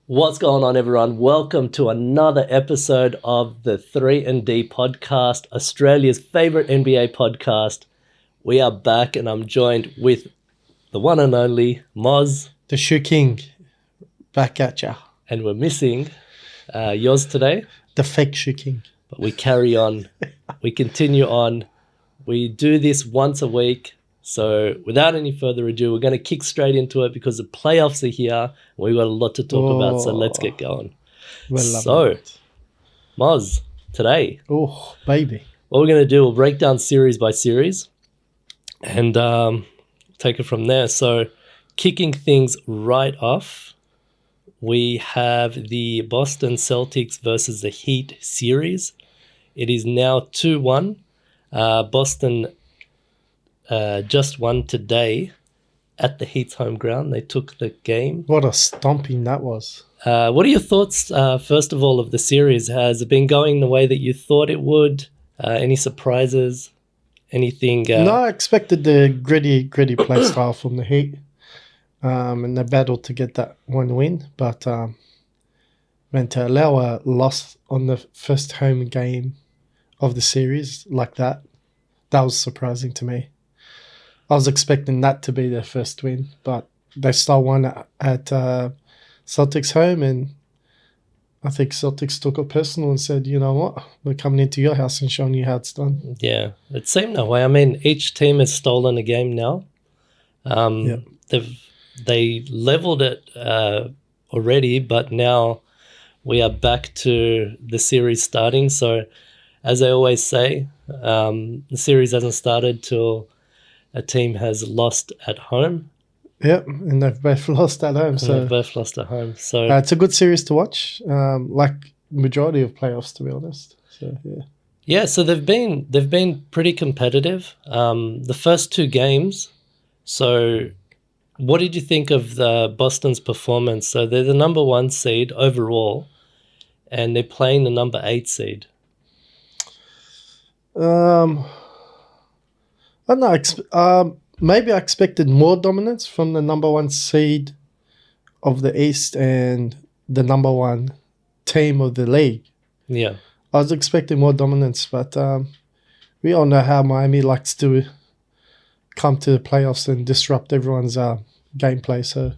What's going on, everyone? Welcome to another episode of the 3&D podcast, Australia's favorite NBA podcast. We are back, and I'm joined with the one and only Moz. The Shoe King, back at ya. And we're missing yours today. The fake Shoe King. But we carry on. We continue on. We do this once a week. So without any further ado, we're going to kick straight into it because the playoffs are here. We've got a lot to talk about, so let's get going. So, Moz, today, oh, baby, what we're going to do, we'll break down series by series and take it from there. So kicking things right off, we have the Boston Celtics versus the Heat series. It is now 2-1. Boston just won today at the Heat's home ground. They took the game. What a stomping that was. What are your thoughts, first of all, of the series? Has it been going the way that you thought it would? Any surprises? Anything? No, I expected the gritty play style from the Heat. And they battled to get that one win. But to allow a loss on the first home game of the series like that was surprising to me. I was expecting that to be their first win, but they still won at Celtics home, and I think Celtics took it personal and said, you know what, we're coming into your house and showing you how it's done. Yeah, it seemed that way. I mean, each team has stolen a game now. They leveled it already, but now we are back to the series starting. So, as I always say, the series hasn't started till a team has lost at home. Yep, and they've both lost at home. So it's a good series to watch, like majority of playoffs, to be honest. So yeah. So they've been pretty competitive. The first two games. So, what did you think of the Boston's performance? So they're the number 1 seed overall, and they're playing the number 8 seed. I don't know. Maybe I expected more dominance from the number 1 seed of the East and the number 1 team of the league. Yeah. I was expecting more dominance, but we all know how Miami likes to come to the playoffs and disrupt everyone's gameplay. So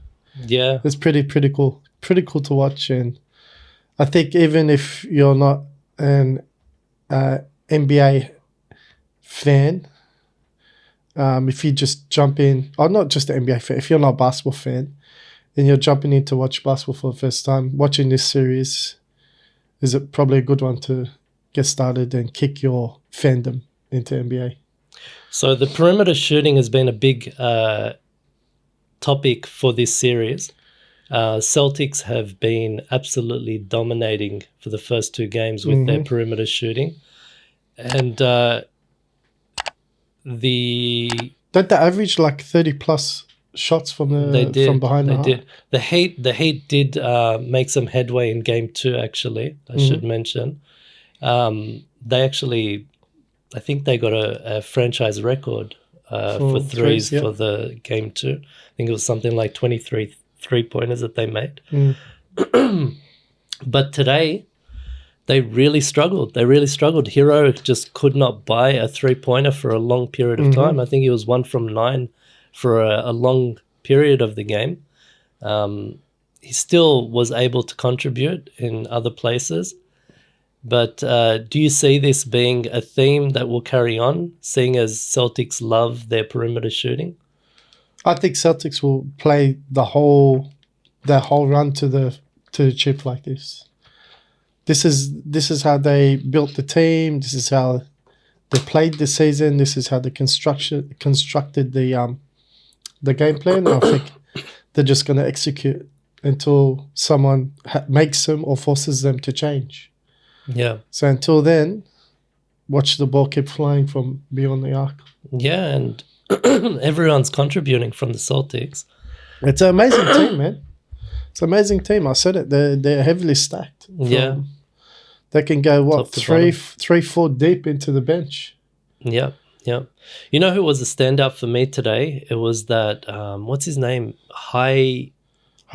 yeah, it's pretty cool. Pretty cool to watch. And I think even if you're not an NBA fan, if you just jump in, or not just an NBA fan, if you're not a basketball fan and you're jumping in to watch basketball for the first time, watching this series is probably a good one to get started and kick your fandom into NBA. So the perimeter shooting has been a big topic for this series. Celtics have been absolutely dominating for the first 2 games with their perimeter shooting. And don't they average like 30 plus shots from behind the arc? Did. The Heat did make some headway in game 2, actually, I should mention. They actually, I think they got a franchise record for threes for the game 2. I think it was something like 23 3-pointers that they made. But today, they really struggled. Hero just could not buy a 3-pointer for a long period of time. I think he was 1 from 9 for a long period of the game. He still was able to contribute in other places. But do you see this being a theme that will carry on, seeing as Celtics love their perimeter shooting? I think Celtics will play their whole run to the chip like this. This is how they built the team. This is how they played the season. This is how they constructed the game plan. I think they're just going to execute until someone makes them or forces them to change. Yeah. So until then, watch the ball keep flying from beyond the arc. Yeah, and everyone's contributing from the Celtics. It's an amazing team, man. It's an amazing team. I said it. They're heavily stacked. Yeah. They can go, 3-4 deep into the bench. Yeah. You know who was a standout for me today? It was that, what's his name?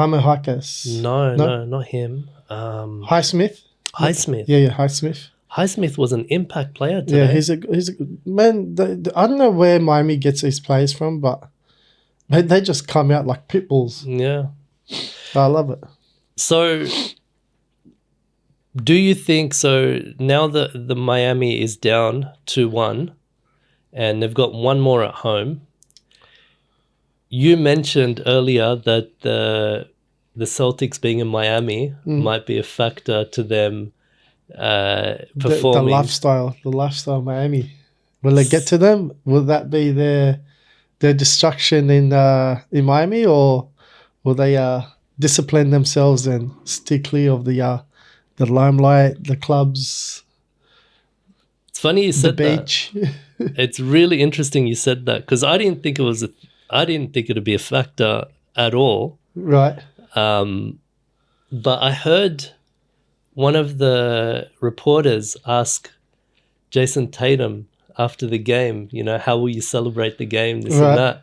Hammer Hikers. No, not him. Highsmith. Highsmith. Yeah, Highsmith. Highsmith was an impact player today. Yeah, he's a man. I don't know where Miami gets these players from, but they just come out like pit bulls. Yeah. I love it. So, do you think so? Now the Miami is down 2-1, and they've got one more at home. You mentioned earlier that the Celtics being in Miami might be a factor to them performing. The lifestyle Miami. Will they get to them? Will that be their destruction in Miami, or will they discipline themselves and stick clear of the limelight, the clubs? It's funny you said the beach. That. It's really interesting you said that, because I didn't think it'd be a factor at all. Right. But I heard one of the reporters ask Jason Tatum after the game, how will you celebrate the game, this and that.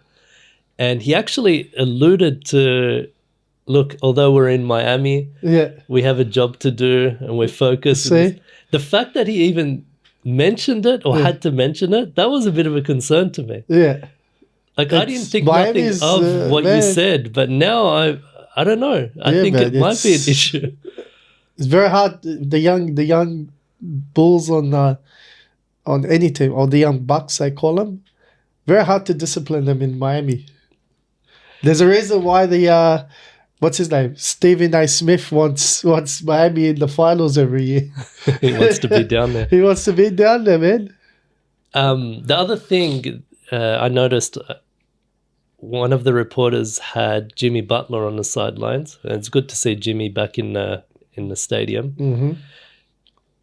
And he actually alluded to, look, although we're in Miami, we have a job to do and we're focused. See? The fact that he even mentioned it or had to mention it, that was a bit of a concern to me. Yeah. Like, I didn't think nothing of what you said, but now I don't know. I think it might be an issue. It's very hard. The young Bulls on any team, or the young Bucks, I call them, very hard to discipline them in Miami. There's a reason why the what's his name, Stephen A. Smith wants Miami in the finals every year. He wants to be down there. He wants to be down there, man. The other thing I noticed. One of the reporters had Jimmy Butler on the sidelines, and it's good to see Jimmy back in the stadium. Mm-hmm.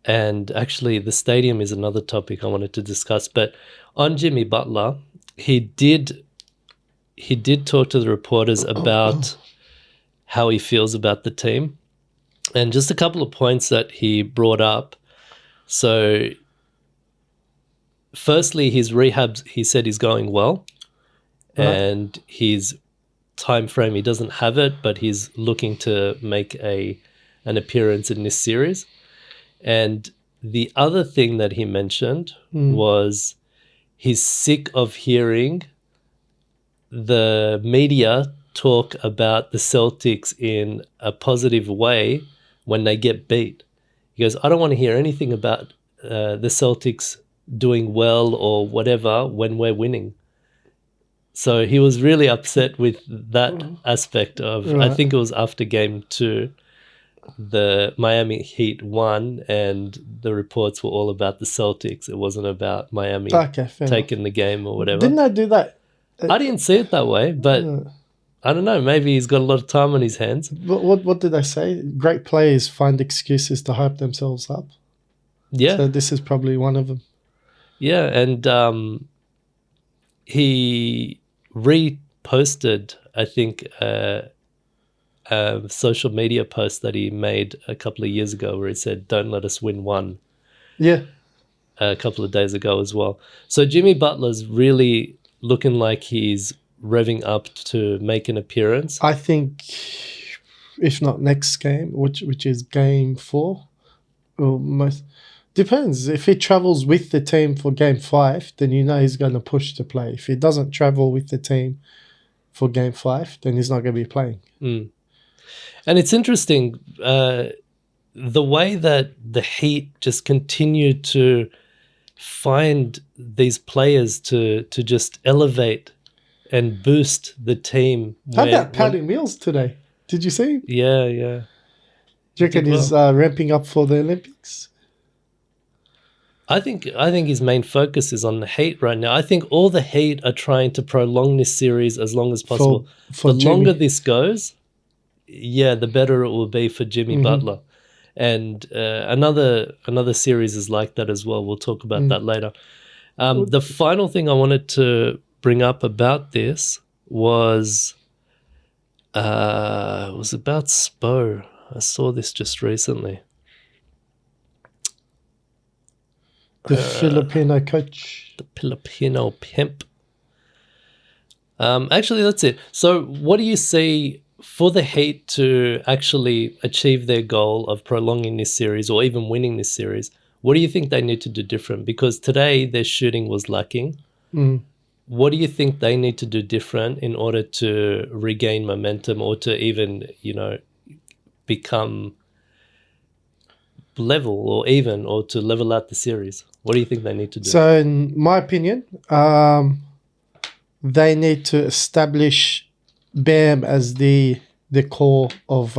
And actually, the stadium is another topic I wanted to discuss. But on Jimmy Butler, he did talk to the reporters about how he feels about the team, and just a couple of points that he brought up. So, firstly, his rehab, he said, is going well. And his time frame, he doesn't have it, but he's looking to make an appearance in this series. And the other thing that he mentioned was he's sick of hearing the media talk about the Celtics in a positive way when they get beat. He goes, I don't want to hear anything about the Celtics doing well or whatever when we're winning. So he was really upset with that aspect of, I think it was after game 2, the Miami Heat won and the reports were all about the Celtics. It wasn't about Miami taking the game or whatever. Didn't I do that? I didn't see it that way, but I don't know. Maybe he's got a lot of time on his hands. What did I say? Great players find excuses to hype themselves up. Yeah. So this is probably one of them. Yeah, and he reposted, I think, a social media post that he made a couple of years ago where he said, don't let us win one. Yeah. A couple of days ago as well. So Jimmy Butler's really looking like he's revving up to make an appearance. I think, if not next game, which is game 4, or depends. If he travels with the team for game 5, then he's going to push to play. If he doesn't travel with the team for game 5, then he's not going to be playing. And it's interesting, the way that the Heat just continue to find these players to just elevate and boost the team. How about Patty Mills today? Did you see him? Yeah. Do you reckon he's ramping up for the Olympics? I think his main focus is on the Heat right now. I think all the Heat are trying to prolong this series as long as possible. For the longer this goes, the better it will be for Jimmy Butler. And another series is like that as well. We'll talk about that later. The final thing I wanted to bring up about this was about Spo. I saw this just recently. The Filipino coach. The Filipino pimp. Actually, that's it. So what do you see for the Heat to actually achieve their goal of prolonging this series or even winning this series, what do you think they need to do different? Because today their shooting was lacking. What do you think they need to do different in order to regain momentum or to even, become level or even or to level out the series? What do you think they need to do? So, in my opinion, they need to establish Bam as the core of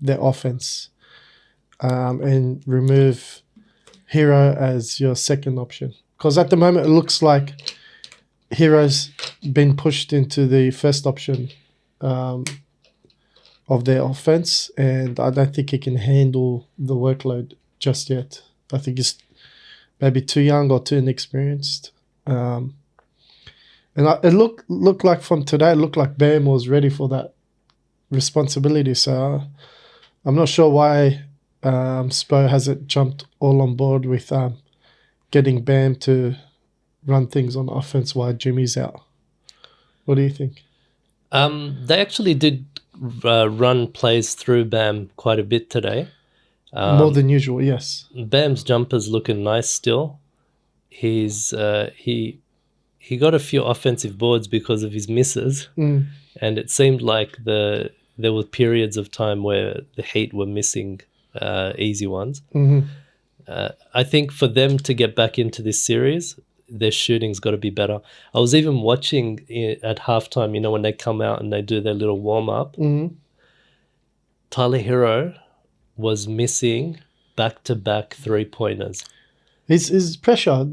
their offense, and remove Hero as your second option. Because at the moment it looks like Hero's been pushed into the first option of their offense, and I don't think he can handle the workload just yet. I think he's maybe too young or too inexperienced. And it looked like from today, it looked like Bam was ready for that responsibility. So I'm not sure why Spo hasn't jumped all on board with getting Bam to run things on offense while Jimmy's out. What do you think? They actually did run plays through Bam quite a bit today. More than usual, yes. Bam's jumper's looking nice still. He's he got a few offensive boards because of his misses, and it seemed like there were periods of time where the Heat were missing easy ones. I think for them to get back into this series, their shooting's got to be better. I was even watching at halftime, when they come out and they do their little warm-up. Tyler Hero was missing back-to-back three-pointers. His pressure,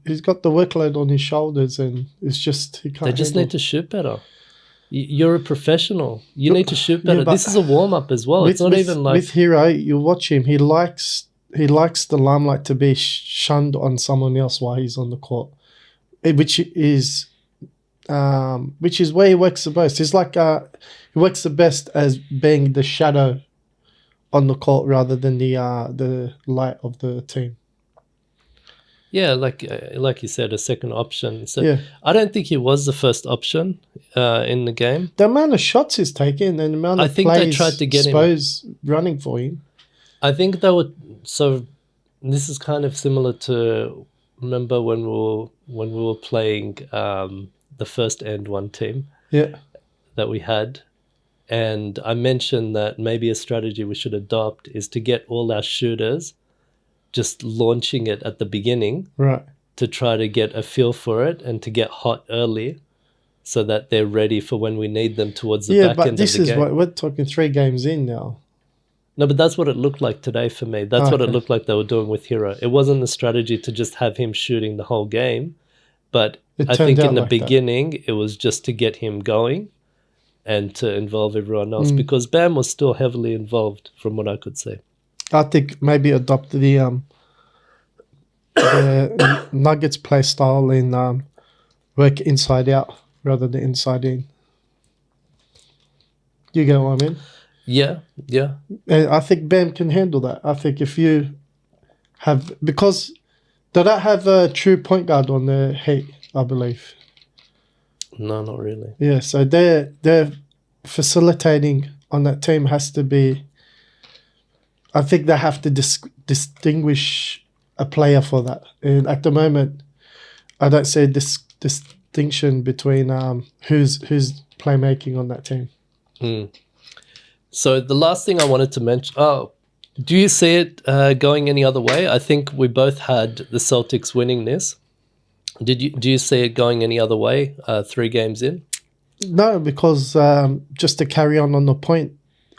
he's got the workload on his shoulders, and it's just he can't. They just need to shoot better. You're a professional. You need to shoot better. This is a warm-up as well. It's not even like with Hero. You watch him. He likes the limelight to be shunned on someone else while he's on the court, which is where he works the best. He's like he works the best as being the shadow on the court rather than the light of the team. Yeah, like you said, a second option. So Yeah. I don't think he was the first option in the game. The amount of shots he's taken and the amount of I think plays they tried to get him. Spo's running for him. I think they were. So this is kind of similar to, remember when we were playing the first and one team that we had, and I mentioned that maybe a strategy we should adopt is to get all our shooters just launching it at the beginning, right, to try to get a feel for it and to get hot early so that they're ready for when we need them towards the back end of the game. Yeah, but this is what we're talking 3 games in now. No, but that's what it looked like today for me. That's what it looked like they were doing with Hero. It wasn't a strategy to just have him shooting the whole game, but I think in the beginning it was just to get him going and to involve everyone else, because Bam was still heavily involved from what I could see. I think maybe adopt the Nuggets play style and work inside out rather than inside in. You get what I mean? Yeah. And I think Bam can handle that. I think if you have, because they don't have a true point guard on the Heat, I believe. No, not really. Yeah, so they're facilitating on that team has to be. I think they have to distinguish a player for that. And at the moment, I don't see this distinction between who's playmaking on that team. So the last thing I wanted to mention, do you see it going any other way? I think we both had the Celtics winning this. Do you see it going any other way 3 games in? No, because just to carry on the point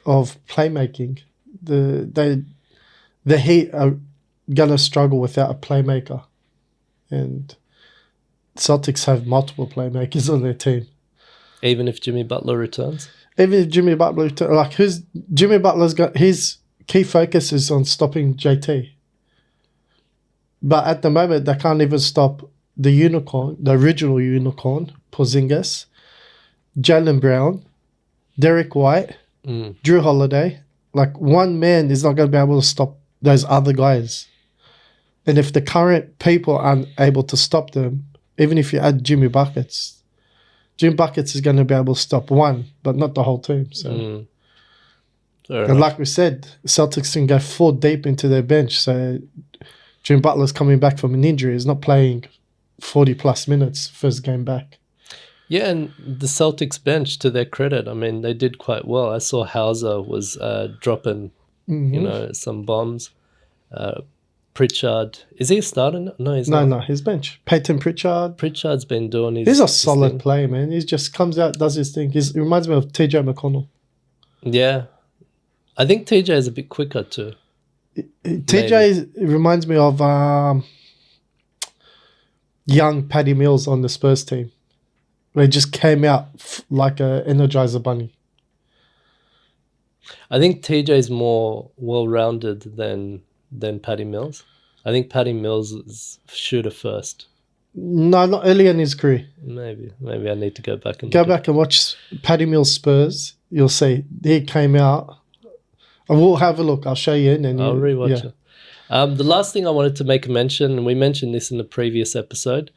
of playmaking, the Heat are gonna struggle without a playmaker, and Celtics have multiple playmakers on their team. Even if Jimmy Butler returns? Even if Jimmy Butler returns, Jimmy Butler's got his key focus is on stopping JT. But at the moment, they can't even stop the unicorn, the original unicorn, Porzingis, Jaylen Brown, Derek White, Drew Holiday. Like, one man is not going to be able to stop those other guys. And if the current people aren't able to stop them, even if you add Jimmy Buckets, Jim Buckets is going to be able to stop one, but not the whole team. So, and like we said, Celtics can go 4 deep into their bench. So Jim Butler's coming back from an injury. He's not playing 40-plus minutes first game back. Yeah, and the Celtics bench, to their credit, I mean, they did quite well. I saw Hauser was dropping, some bombs. Pritchard, is he a starter? No, he's not. No, his bench. Peyton Pritchard. Pritchard's been doing his. He's a solid player, man. He just comes out, does his thing. He reminds me of TJ McConnell. Yeah, I think TJ is a bit quicker too. TJ reminds me of young Patty Mills on the Spurs team. They just came out like a Energizer bunny. I think TJ's more well-rounded than Patty Mills. I think Patty Mills is shooter first. No, not early in his career. Maybe I need to go back and watch Patty Mills Spurs. You'll see he came out. I will have a look. I'll show you, and then I'll rewatch it. The last thing I wanted to make a mention, and we mentioned this in the previous episode.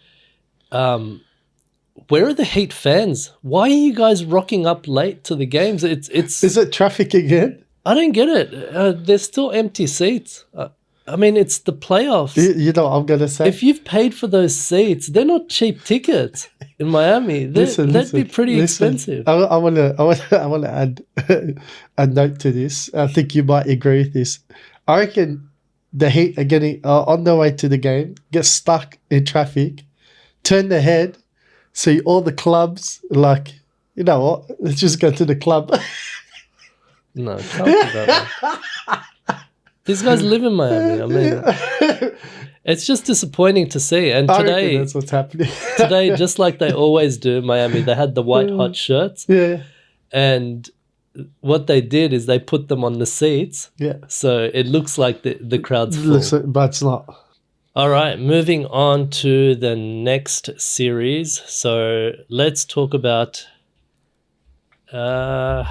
Where are the Heat fans? Why are you guys rocking up late to the games? It's. Is it traffic again? I don't get it. There's still empty seats. I mean, it's the playoffs. You know what I'm going to say? If you've paid for those seats, they're not cheap tickets in Miami. That'd be pretty expensive. I want to add a note to this. I think you might agree with this. I reckon the Heat are getting on their way to the game, get stuck in traffic, turn their head, see all the clubs, like, you know what? Let's just go to the club. No, it can't be that way. These guys live in Miami. I mean, it's just disappointing to see. And today, that's what's happening. Today, just like they always do in Miami, they had the white hot shirts. Yeah. And what they did is they put them on the seats. Yeah. So it looks like the crowd's full. But it's not. All right, moving on to the next series. So let's talk about one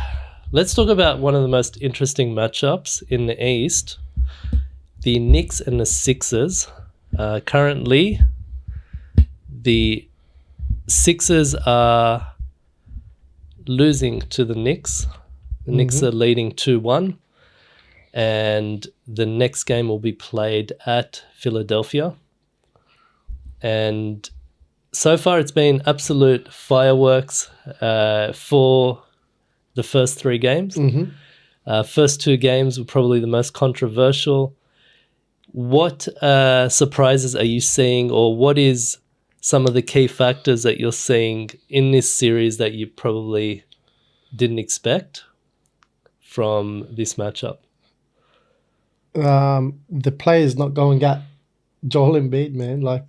of the most interesting matchups in the East, the Knicks and the Sixers. Currently, the Sixers are losing to the Knicks. The Knicks are leading 2-1. And the next game will be played at Philadelphia. And so far it's been absolute fireworks for the first 3 games. First 2 games were probably the most controversial. What surprises are you seeing, or what is some of the key factors that you're seeing in this series that you probably didn't expect from this matchup? The players not going at Joel Embiid, man. Like,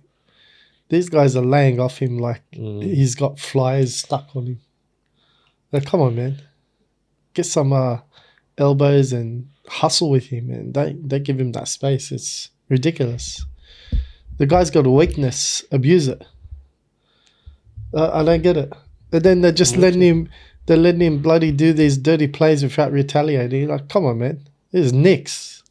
these guys are laying off him like he's got flies stuck on him. Like, come on, man. Get some elbows and hustle with him, and they give him that space. It's ridiculous. The guy's got a weakness. Abuse it. I don't get it. And then they're just letting him bloody do these dirty plays without retaliating. Like, come on, man. This is Knicks.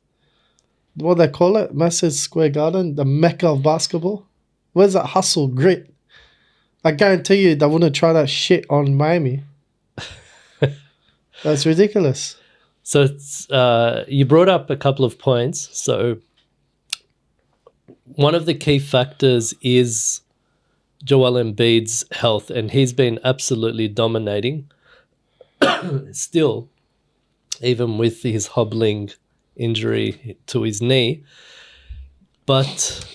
What they call it? Madison Square Garden, the mecca of basketball. Where's that hustle, grit? I guarantee you they wouldn't try that shit on Miami. That's ridiculous. So it's, you brought up a couple of points. So one of the key factors is Joel Embiid's health, and he's been absolutely dominating still, even with his hobbling injury to his knee. But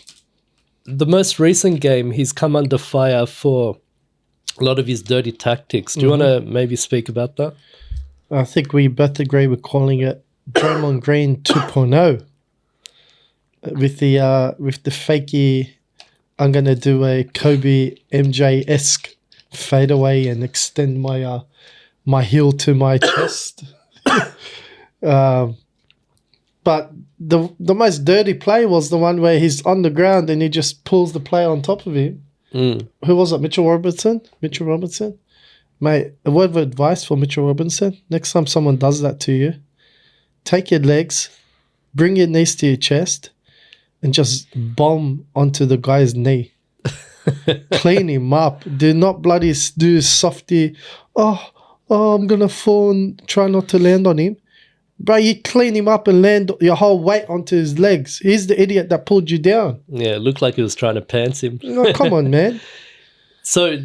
the most recent game, he's come under fire for a lot of his dirty tactics. Do you want to maybe speak about that? I think we both agree with calling it Draymond Green 2.0. With the fakey, I'm gonna do a Kobe MJ-esque fadeaway and extend my heel to my chest. But the most dirty play was the one where he's on the ground and he just pulls the player on top of him. Who was it? Mitchell Robinson? Mate, a word of advice for Mitchell Robinson. Next time someone does that to you, take your legs, bring your knees to your chest, and just bomb onto the guy's knee. Clean him up. Do not bloody do softy. Oh, I'm going to fall and try not to land on him. Bro, you clean him up and land your whole weight onto his legs. He's the idiot that pulled you down. Yeah, it looked like he was trying to pants him. No, come on, man. So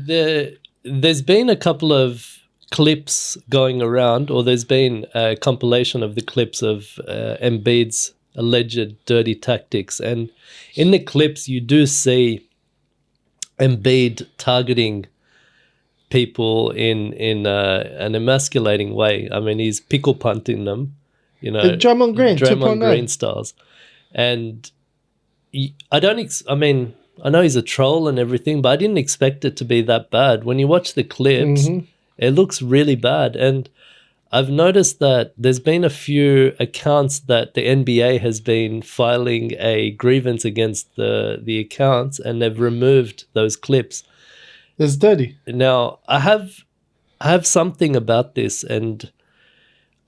there's been a couple of clips going around, or there's been a compilation of the clips of Embiid's alleged dirty tactics. And in the clips, you do see Embid targeting people in an emasculating way. I mean, he's pickle punting them, you know, Draymond Green, Draymond Green styles. And I mean, I know he's a troll and everything, but I didn't expect it to be that bad. When you watch the clips, it looks really bad. And I've noticed that there's been a few accounts that the NBA has been filing a grievance against the accounts, and they've removed those clips. It's dirty. Now, I have something about this, and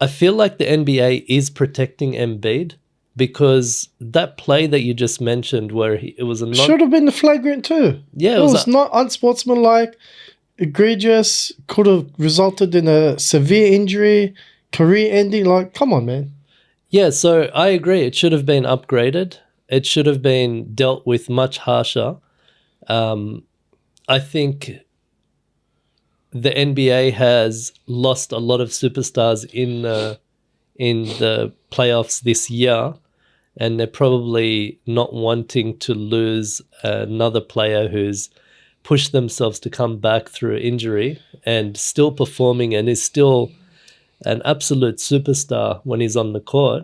I feel like the NBA is protecting Embiid, because that play that you just mentioned where it was a should have been the flagrant too. Yeah, it was not unsportsmanlike, egregious, could have resulted in a severe injury, career ending. Like, come on, man. Yeah, so I agree. It should have been upgraded. It should have been dealt with much harsher. I think the NBA has lost a lot of superstars in the playoffs this year, and they're probably not wanting to lose another player who's pushed themselves to come back through injury and still performing and is still an absolute superstar when he's on the court,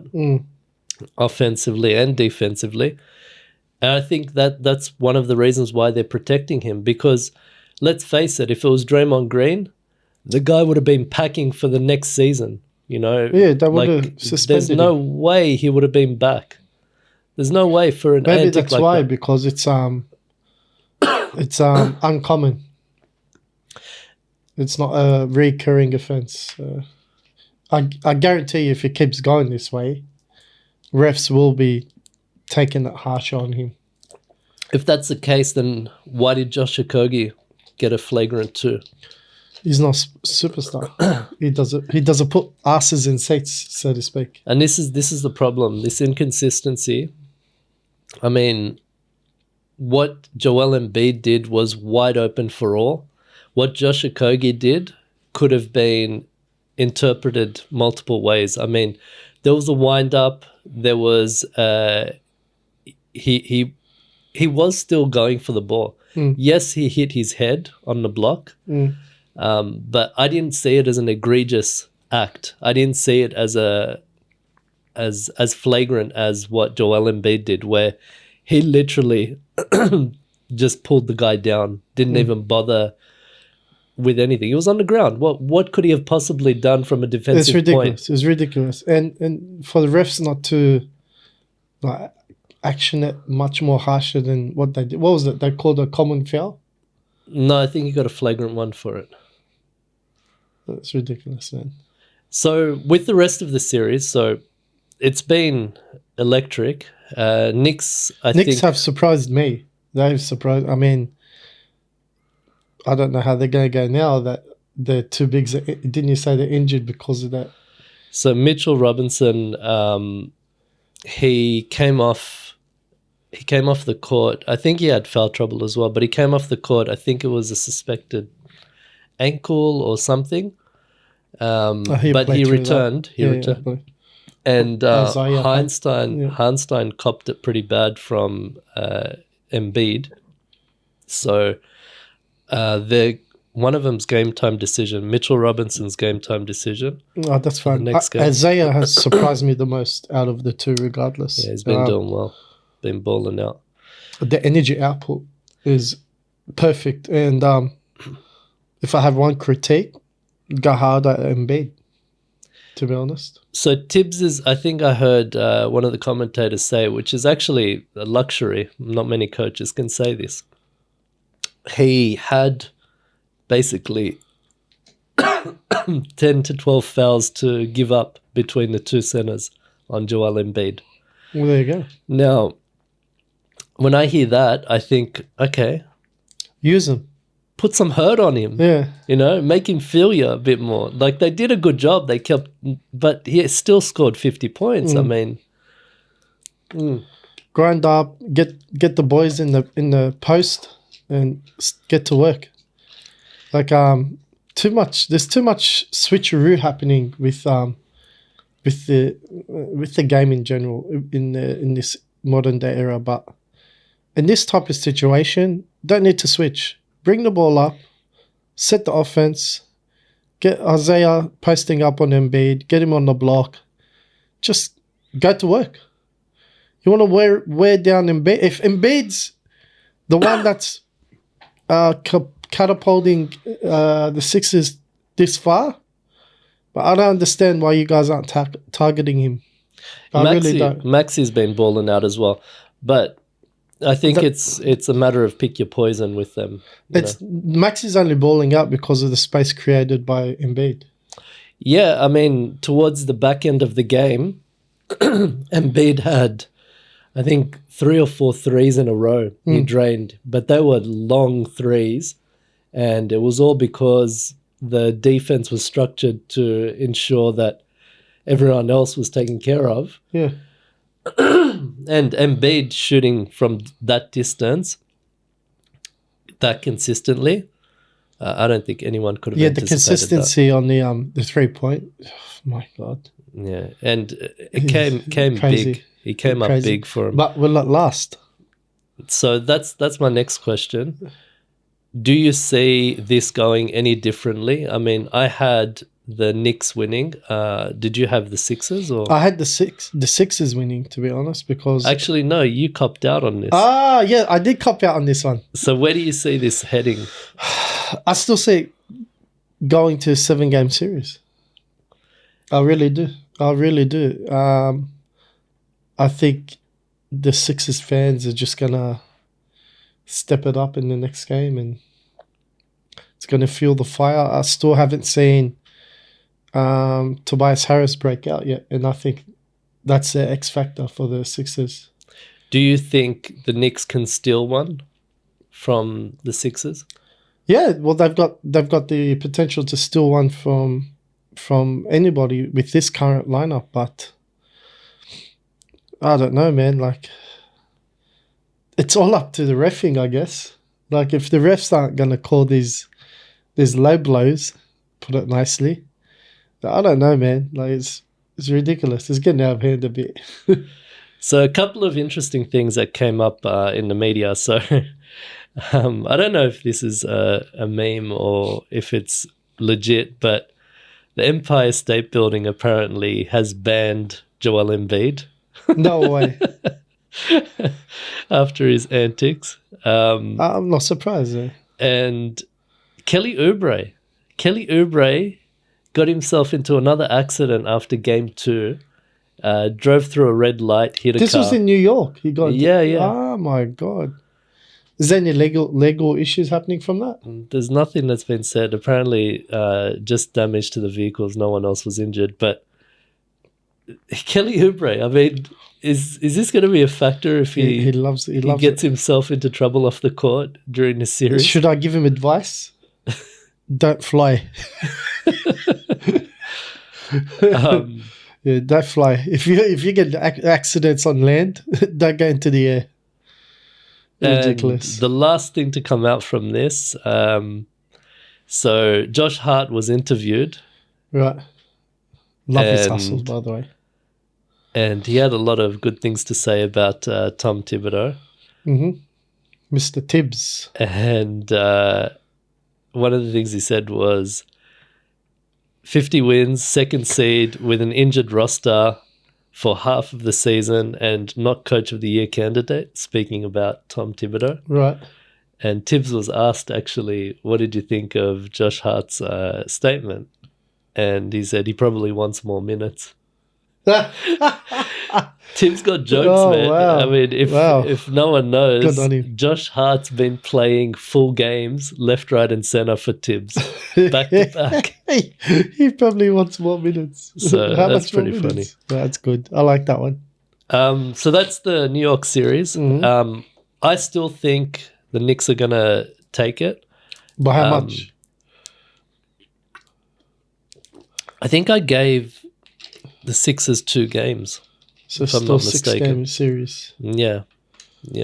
offensively and defensively. And I think that's one of the reasons why they're protecting him, because let's face it, if it was Draymond Green, the guy would have been packing for the next season, you know? Yeah, that would have suspended There's no way he would have been back. There's no way for an maybe antic that's like why, that. because it's uncommon. It's not a recurring offense. I guarantee you, if it keeps going this way, refs will be taking it harsher on him. If that's the case, then why did Josh Okogie get a flagrant 2? He's not superstar. He doesn't put asses in seats, so to speak. And this is the problem, this inconsistency. I mean, what Joel Embiid did was wide open for all. What Josh Okogie did could have been interpreted multiple ways. I mean, there was a wind up. There was he was still going for the ball. Yes, he hit his head on the block, but I didn't see it as an egregious act. I didn't see it as as flagrant as what Joel Embid did, where he literally just pulled the guy down, didn't even bother with anything. He was on the ground. What could he have possibly done from a defensive point? It's ridiculous. And for the refs not to action it much more harsher than what they did. What was it? They called a common foul? No, I think he got a flagrant 1 for it. That's ridiculous, man. So with the rest of the series, so it's been electric. Knicks think have surprised me. They've surprised. I mean, I don't know how they're going to go now that they're too big. Didn't you say they're injured because of that? So Mitchell Robinson, he came off the court. I think he had foul trouble as well, but he came off the court. I think it was a suspected ankle or something. But he returned. He returned. And Heinstein copped it pretty bad from Embid. So one of them's game time decision, Mitchell Robinson's game time decision. Oh, that's fine. Isaiah has surprised me the most out of the two, regardless. Yeah, he's been doing well, been balling out. The energy output is perfect. And if I have one critique, go hard at Embid, to be honest. So Tibbs is, I think I heard one of the commentators say, which is actually a luxury. Not many coaches can say this. He had basically 10 to 12 fouls to give up between the two centers on Joel Embid. Well, there you go. Now, when I hear that, I think, okay, Use him. Put some hurt on him. Yeah. You know, make him feel you a bit more. Like, they did a good job. They kept, but he still scored 50 points. I mean, grind up, get the boys in the post, and get to work. Like too much. There's too much switcheroo happening with the game in general in this modern day era. But in this type of situation, don't need to switch. Bring the ball up, set the offense, get Isaiah posting up on Embid, get him on the block. Just go to work. You want to wear down Embid. If Embid's the one that's catapulting the Sixers this far, but I don't understand why you guys aren't targeting him. I really don't. Maxi's been balling out as well, but I think it's a matter of pick your poison with them. Maxi's only balling out because of the space created by Embid. Yeah, I mean, towards the back end of the game, Embid had, I think, 3 or 4 threes in a row he drained, but they were long threes, and it was all because the defense was structured to ensure that everyone else was taken care of. Yeah. And Embid shooting from that distance, that consistently, I don't think anyone could have anticipated the consistency that. On the 3-point. Oh, my God. Yeah, and it came crazy. Big. He came up big for him. But will it last? So that's my next question. Do you see this going any differently? I mean, I had the Knicks winning. Did you have the Sixers? Or I had the Sixers winning, to be honest, because actually no, you copped out on this. Yeah, I did cop out on this one. So where do you see this heading? I still see it going to a 7-game series. I really do. I think the Sixers fans are just gonna step it up in the next game, and it's gonna feel the fire. I still haven't seen Tobias Harris break out yet, and I think that's the X factor for the Sixers. Do you think the Knicks can steal one from the Sixers? Yeah, well, they've got the potential to steal one from anybody with this current lineup, but I don't know, man. Like, it's all up to the reffing, I guess. Like, if the refs aren't gonna call these low blows, put it nicely, I don't know, man. Like, it's ridiculous. It's getting out of hand a bit. So a couple of interesting things that came up in the media. So I don't know if this is a meme or if it's legit, but the Empire State Building apparently has banned Joel Embiid. No way. After his antics. I'm not surprised, though. And Kelly Oubre got himself into another accident after game 2. Drove through a red light, hit a car. This was in New York. He got yeah. Oh my God! Is there any legal issues happening from that? There's nothing that's been said. Apparently, just damage to the vehicles. No one else was injured. But Kelly Oubre, I mean, is this going to be a factor if he gets himself into trouble off the court during the series? Should I give him advice? Don't fly. Yeah, don't fly. If you get accidents on land, don't go into the air. Ridiculous. And the last thing to come out from this, so Josh Hart was interviewed. Right. Love his hustles, by the way. And he had a lot of good things to say about Tom Thibodeau. Mm-hmm. Mr. Tibbs. And one of the things he said was 50 wins, second seed with an injured roster for half of the season and not Coach of the Year candidate, speaking about Tom Thibodeau. Right. And Tibbs was asked, actually, what did you think of Josh Hart's statement? And he said he probably wants more minutes. Tim's got jokes, man. Wow. I mean, if no one knows, on Josh Hart's been playing full games, left, right, and center for Tibbs, back to back. He probably wants more minutes. So that's pretty funny. That's good. I like that one. So that's the New York series. Mm-hmm. I still think the Knicks are gonna take it. By how much? I think I gave the Sixers 2 games. So if I'm still not mistaken. 6-game series. Yeah.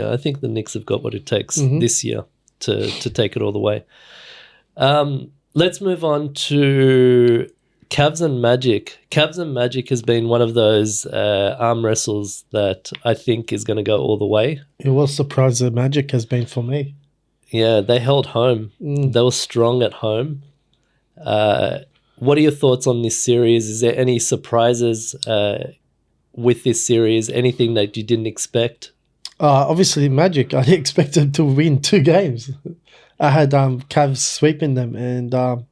I think the Knicks have got what it takes this year to take it all the way. Let's move on to Cavs and Magic. Cavs and Magic has been one of those arm wrestles that I think is going to go all the way. It was surprised the Magic has been for me. Yeah, they held home. They were strong at home. What are your thoughts on this series? Is there any surprises with this series? Anything that you didn't expect? Obviously, Magic. I expected to win 2 games. I had Cavs sweeping them, and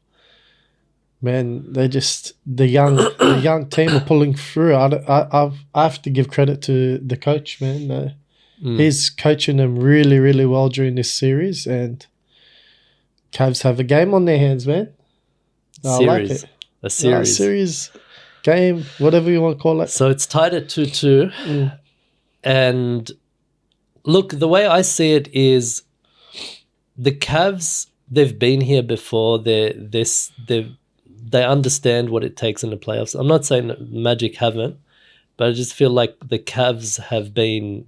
man, they just the young team are pulling through. I have to give credit to the coach, man. He's coaching them really, really well during this series, and Cavs have a game on their hands, man. I like it. A series. Series, game, whatever you want to call it. So it's tied at 2-2. And look, the way I see it is the Cavs, they've been here before. They understand what it takes in the playoffs. I'm not saying that Magic haven't, but I just feel like the Cavs have been,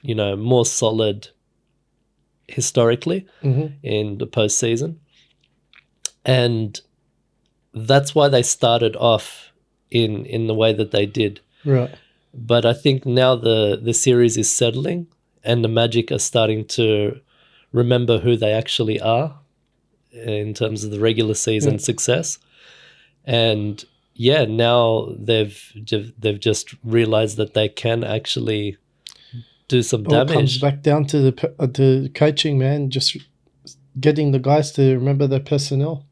more solid historically in the postseason. And that's why they started off in the way that they did. Right. But I think now the series is settling and the Magic are starting to remember who they actually are in terms of the regular season success. And now they've just realized that they can actually do some damage. It comes back down to the coaching, man. Just getting the guys to remember their personnel.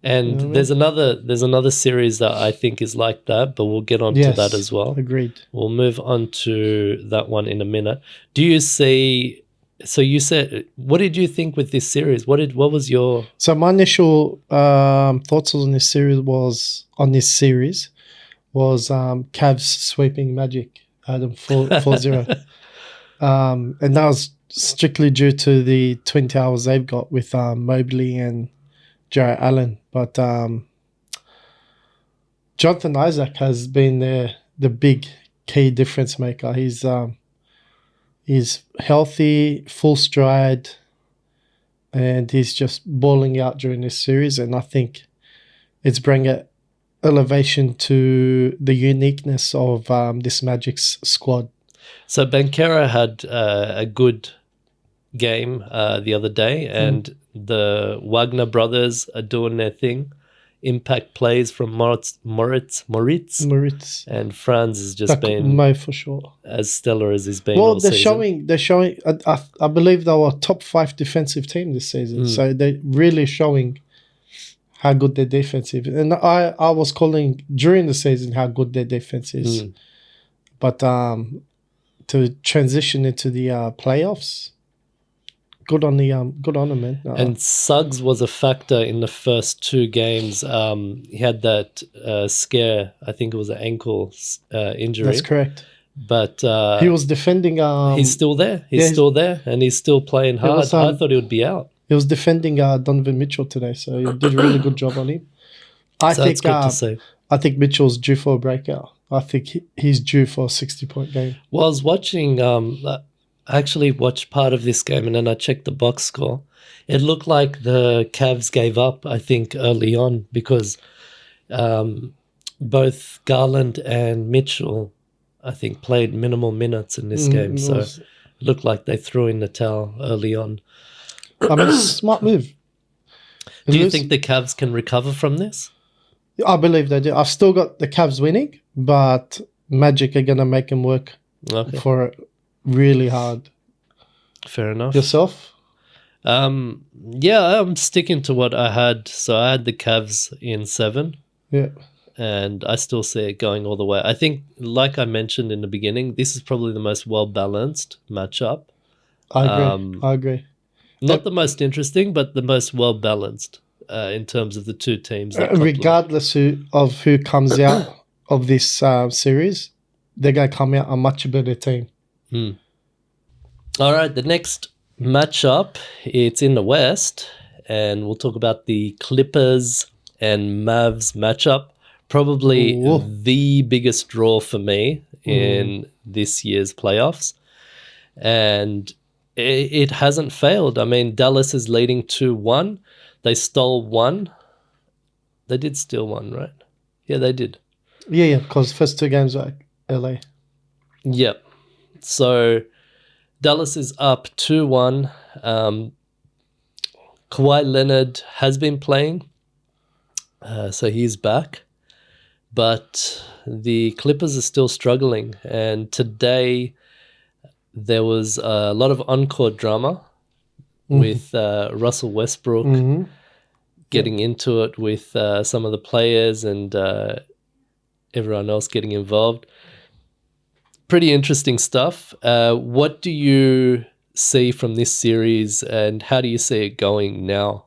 And there's another series that I think is like that, but we'll get on to that as well. Agreed. We'll move on to that one in a minute. Do you see? So you said, what did you think with this series? What was your? So my initial thoughts on this series was Cavs sweeping Magic at 4-0, and that was strictly due to the twin towers they've got with Mobley and Jarrett Allen. But Jonathan Isaac has been the big key difference maker. He's healthy, full stride, and he's just balling out during this series. And I think it's bringing elevation to the uniqueness of this Magic's squad. So Banchero had a good game the other day, and the Wagner brothers are doing their thing. Impact plays from Moritz, and Franz has just been Mo for sure as stellar as he's been. Well, all season. They're showing. I believe they were a top 5 defensive team this season, so they're really showing how good their defense is. And I was calling during the season how good their defense is, but to transition into the playoffs. Good on them, man. And Suggs was a factor in the first 2 games. He had that scare. I think it was an ankle injury. That's correct. But he was defending. He's still there. He's still there, and he's still playing hard. I thought he would be out. He was defending Donovan Mitchell today, so he did a really good job on him. That's good to see. I think Mitchell's due for a breakout. I think he's due for a 60-point game. Well, I was watching. I actually watched part of this game and then I checked the box score. It looked like the Cavs gave up, I think, early on because both Garland and Mitchell, I think, played minimal minutes in this game. So it looked like they threw in the towel early on. I mean, it's a smart move. Do you think the Cavs can recover from this? I believe they do. I've still got the Cavs winning, but Magic are going to make them work for it. Really hard. Fair enough. Yourself? Yeah, I'm sticking to what I had. So I had the Cavs in 7. Yeah. And I still see it going all the way. I think, like I mentioned in the beginning, this is probably the most well-balanced matchup. I agree. Not the most interesting, but the most well-balanced in terms of the 2 teams. Regardless of who comes out of this series, they're going to come out a much better team. All right, the next matchup, it's in the West, and we'll talk about the Clippers and Mavs matchup. Probably the biggest draw for me in this year's playoffs. And it hasn't failed. I mean, Dallas is leading 2-1. They stole one. They did steal one, right? Yeah, they did. Yeah, because first two games were LA. Yep. So Dallas is up 2-1. Kawhi Leonard has been playing, so he's back. But the Clippers are still struggling. And today there was a lot of on-court drama with Russell Westbrook getting into it with some of the players and everyone else getting involved. Pretty interesting stuff. What do you see from this series, and how do you see it going now?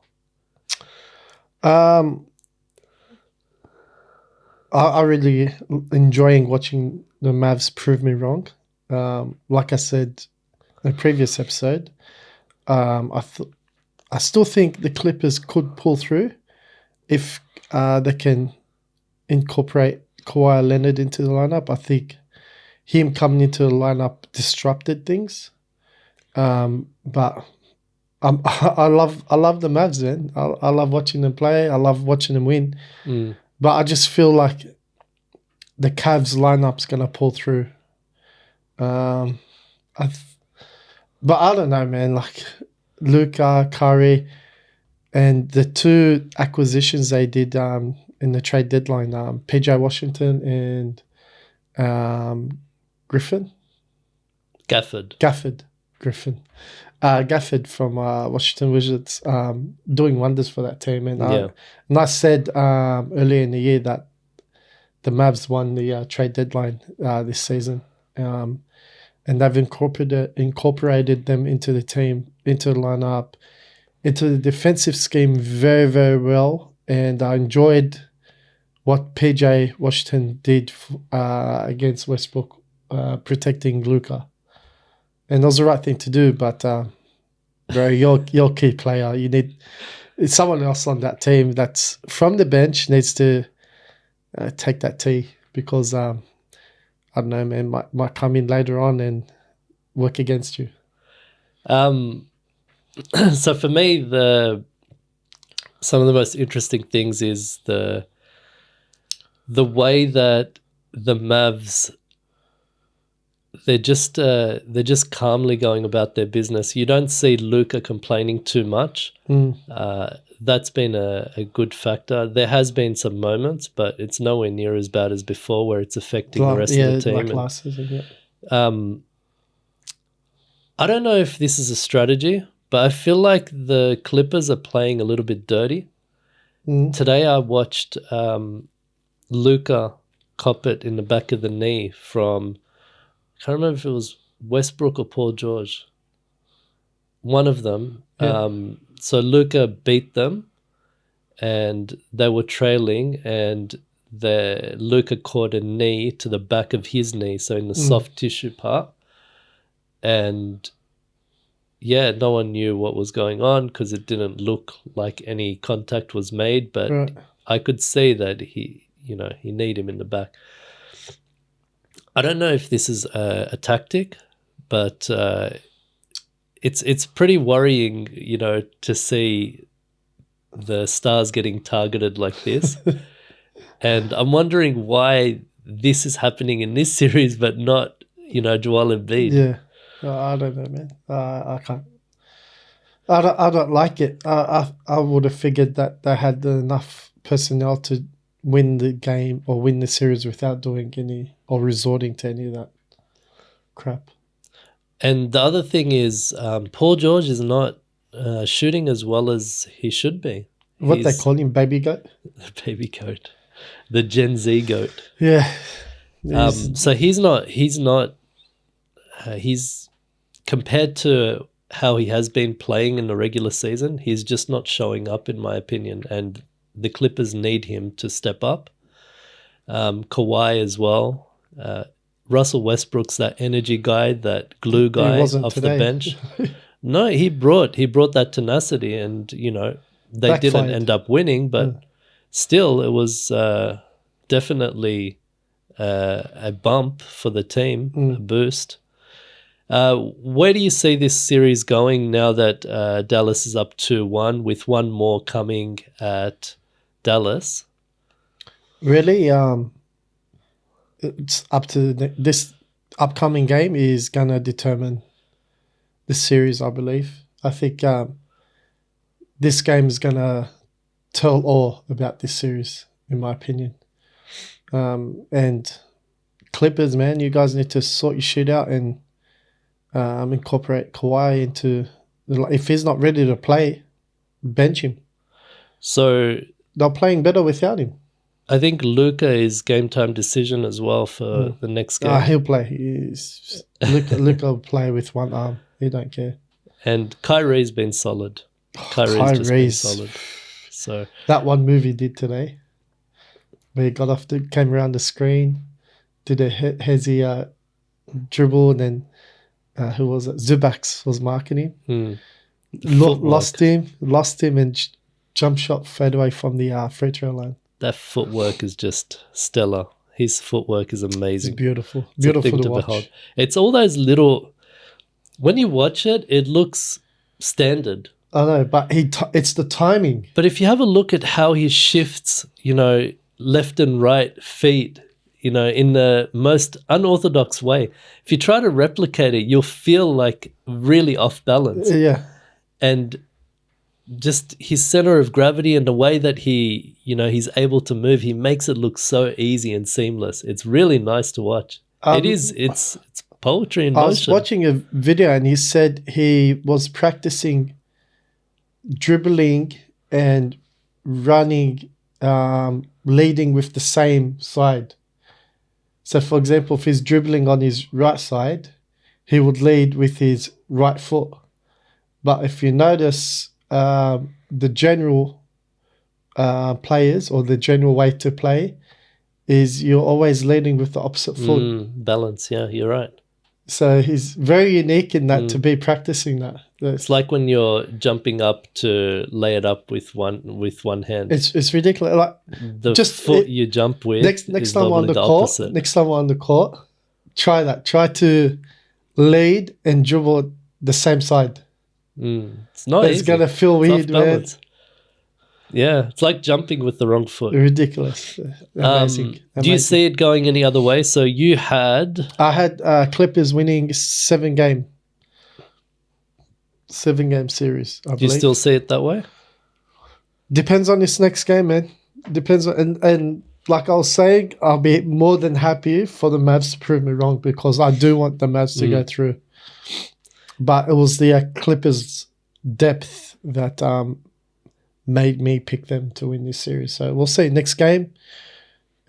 I really enjoying watching the Mavs prove me wrong. Like I said in a previous episode, I still think the Clippers could pull through if they can incorporate Kawhi Leonard into the lineup. I think him coming into the lineup disrupted things. But I love the Mavs, man. I love watching them play. I love watching them win. But I just feel like the Cavs lineup's gonna pull through. But I don't know, man. Like Luka, Curry, and the two acquisitions they did in the trade deadline, PJ Washington and Gafford from Washington Wizards, doing wonders for that team. And I said earlier in the year that the Mavs won the trade deadline this season, and they've incorporated them into the team, into the lineup, into the defensive scheme very, very well. And I enjoyed what PJ Washington did against Westbrook, protecting Luka. And that was the right thing to do, but bro, you're key player. You need someone else on that team that's from the bench needs to take that tee, because I don't know, man, might come in later on and work against you. So for me, some of the most interesting things is the way that the Mavs, they're just calmly going about their business. You don't see Luka complaining too much. That's been a good factor. There has been some moments, but it's nowhere near as bad as before, where it's affecting the rest of the team. Like last season, I don't know if this is a strategy, but I feel like the Clippers are playing a little bit dirty. Today I watched Luka cop it in the back of the knee from, I can't remember if it was Westbrook or Paul George. One of them. So Luka beat them, and they were trailing, and Luka caught a knee to the back of his knee, so in the soft tissue part. And yeah, no one knew what was going on because it didn't look like any contact was made, but I could see that he kneed him in the back. I don't know if this is a tactic, but it's pretty worrying, to see the stars getting targeted like this. And I'm wondering why this is happening in this series, but not, Joel Embid. Yeah, I don't know, man. I can't. I don't like it. I would have figured that they had enough personnel to win the game or win the series without doing any or resorting to any of that crap. And the other thing is, Paul George is not shooting as well as he should be. What they call him, baby goat? The baby goat. The Gen Z goat. Yeah. So he's compared to how he has been playing in the regular season, he's just not showing up, in my opinion. And the Clippers need him to step up. Kawhi as well. Russell Westbrook's that energy guy, that glue guy off the bench. No, he brought that tenacity, and they didn't Backfired. end up winning, but still, it was definitely a bump for the team, a boost. Where do you see this series going now that Dallas is up 2-1 with one more coming at Dallas? Really, it's up to this upcoming game is gonna determine the series, I believe. I think this game is gonna tell all about this series, in my opinion. And Clippers, man, you guys need to sort your shit out and incorporate Kawhi into. If he's not ready to play, bench him. So They're playing better without him. I think Luka is game time decision as well for the next game. He'll play. Luka will play with one arm. He don't care. And Kyrie's been solid. Kyrie's just been solid. So that one move he did today, where he came around the screen, did a hezzy dribble, and then who was it? Zubac was marking him. Lost him, and jump shot fade away from the free throw line. That footwork is just stellar. His footwork is amazing. It's beautiful. It's Beautiful to watch. behold. It's all those little. When you watch it, it looks standard. I know, but it's the timing. But if you have a look at how he shifts, left and right feet, in the most unorthodox way, if you try to replicate it, you'll feel like really off balance. Yeah. And just his center of gravity and the way that he, he's able to move, he makes it look so easy and seamless. It's really nice to watch. It's poetry in motion. I was watching a video and he said he was practicing dribbling and running, leading with the same side. So, for example, if he's dribbling on his right side, he would lead with his right foot. But if you notice, the general players or the general way to play is you're always leading with the opposite foot. Balance, yeah, you're right. So he's very unique in that to be practicing that. It's like when you're jumping up to lay it up with one hand. It's ridiculous. Like the foot you jump with. Next time on the court. Next time on the court, try that. Try to lead and dribble the same side. It's not easy. It's gonna feel weird, man. Yeah, it's like jumping with the wrong foot. Ridiculous. Amazing. Do you see it going any other way? So I had Clippers winning 7-game series, I believe. Do you still see it that way? Depends on this next game, man. Depends on, and like I was saying, I'll be more than happy for the Mavs to prove me wrong because I do want the Mavs to go through. But it was the Clippers' depth that made me pick them to win this series. So we'll see next game.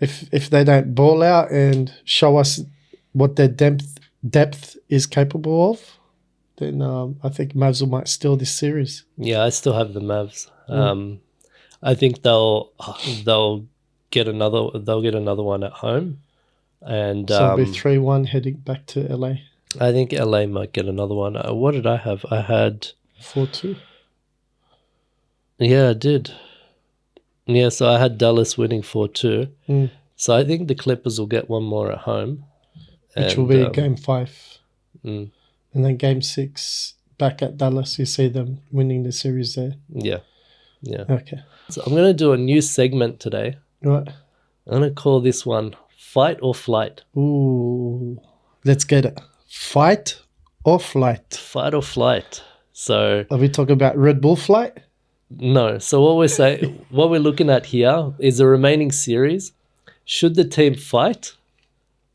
If they don't ball out and show us what their depth is capable of, then I think Mavs might steal this series. Yeah, I still have the Mavs. I think they'll get another one at home, and so it'll be 3-1 heading back to LA. I think LA might get another one. What did I have? I had 4-2. Yeah, I did. Yeah, so I had Dallas winning 4-2. So I think the Clippers will get one more at home. Which will be game 5. And then game 6 back at Dallas, you see them winning the series there. Yeah. Okay. So I'm going to do a new segment today. Right. I'm going to call this one Fight or Flight. Ooh. Let's get it. Fight or flight? Fight or flight. So are we talking about Red Bull flight? No. So what we're looking at here is the remaining series. Should the team fight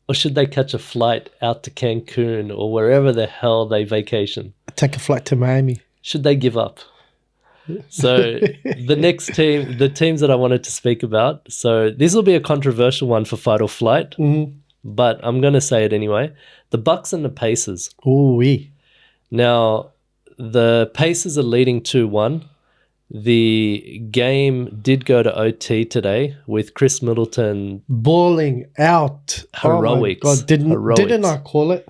or should they catch a flight out to Cancun or wherever the hell they vacation? Take a flight to Miami. Should they give up? So the teams that I wanted to speak about. So this will be a controversial one for fight or flight, but I'm going to say it anyway. The Bucks and the Pacers. Ooh-wee. Now, the Pacers are leading 2-1. The game did go to OT today with Chris Middleton balling out. Heroics. Oh my God. Didn't I call it?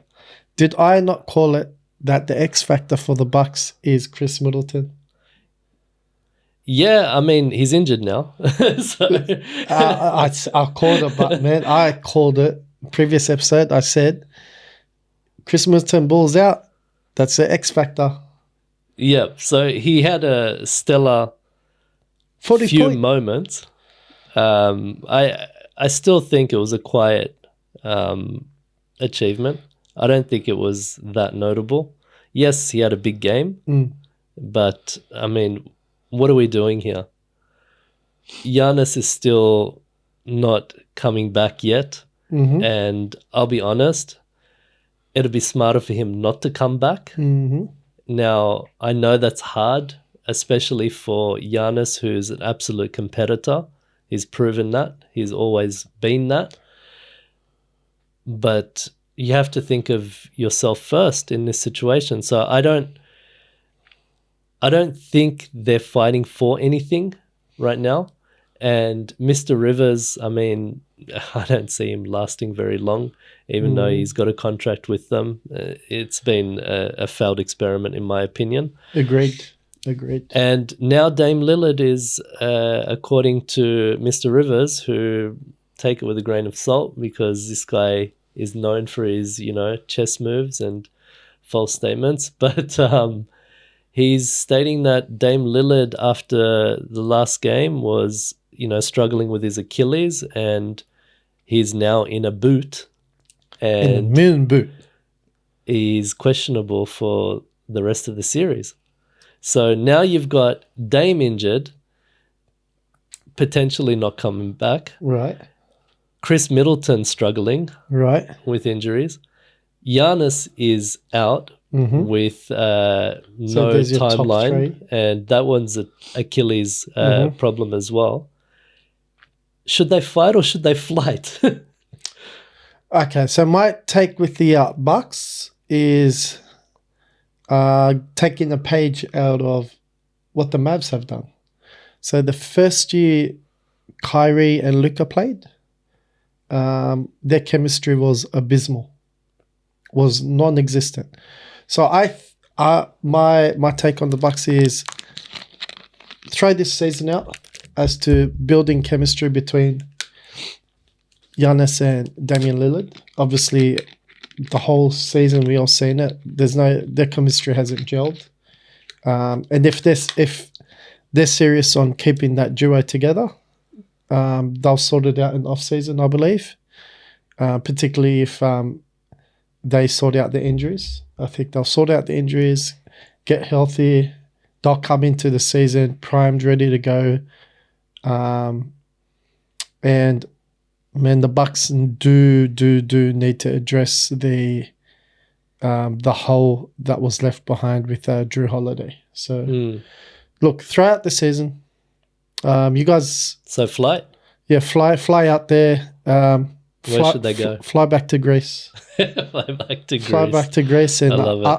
Did I not call it that the X factor for the Bucks is Chris Middleton? Yeah, I mean, he's injured now. So I called it, but man, I called it. Previous episode, I said Chris Middleton balls out. That's the X factor. yeah, so he had a stellar 40 few point. moments. I still think it was a quiet achievement. I don't think it was that notable. Yes, he had a big game, but I mean, what are we doing here? Giannis is still not coming back yet, and I'll be honest, it'd be smarter for him not to come back. Now, I know that's hard, especially for Giannis, who's an absolute competitor. He's proven that. He's always been that. But you have to think of yourself first in this situation. So I don't think they're fighting for anything right now. And Mr. Rivers, I mean, I don't see him lasting very long, even though he's got a contract with them. It's been a failed experiment, in my opinion. Agreed. And now Dame Lillard is, according to Mr. Rivers, who take it with a grain of salt because this guy is known for his, chess moves and false statements. But he's stating that Dame Lillard, after the last game, was, struggling with his Achilles, and he's now in a boot. And in a moon boot. He's questionable for the rest of the series. So now you've got Dame injured, potentially not coming back. Right. Chris Middleton struggling. Right. With injuries. Giannis is out with no timeline, and that one's an Achilles problem as well. Should they fight or should they flight? Okay, so my take with the Bucks is taking a page out of what the Mavs have done. So the first year Kyrie and Luka played, their chemistry was abysmal, was non-existent. So my take on the Bucks is throw this season out as to building chemistry between Giannis and Damian Lillard. Obviously, the whole season we all seen it. Their chemistry hasn't gelled, and if they're serious on keeping that duo together, they'll sort it out in off season, I believe. Particularly if they sort out the injuries. I think they'll sort out the injuries, get healthy. They'll come into the season primed, ready to go. And man, the Bucks do need to address the hole that was left behind with Drew Holiday. So, look, throughout the season, you guys. So flight. Yeah, fly out there. Where should they go? Fly back to Greece. Fly back to Greece and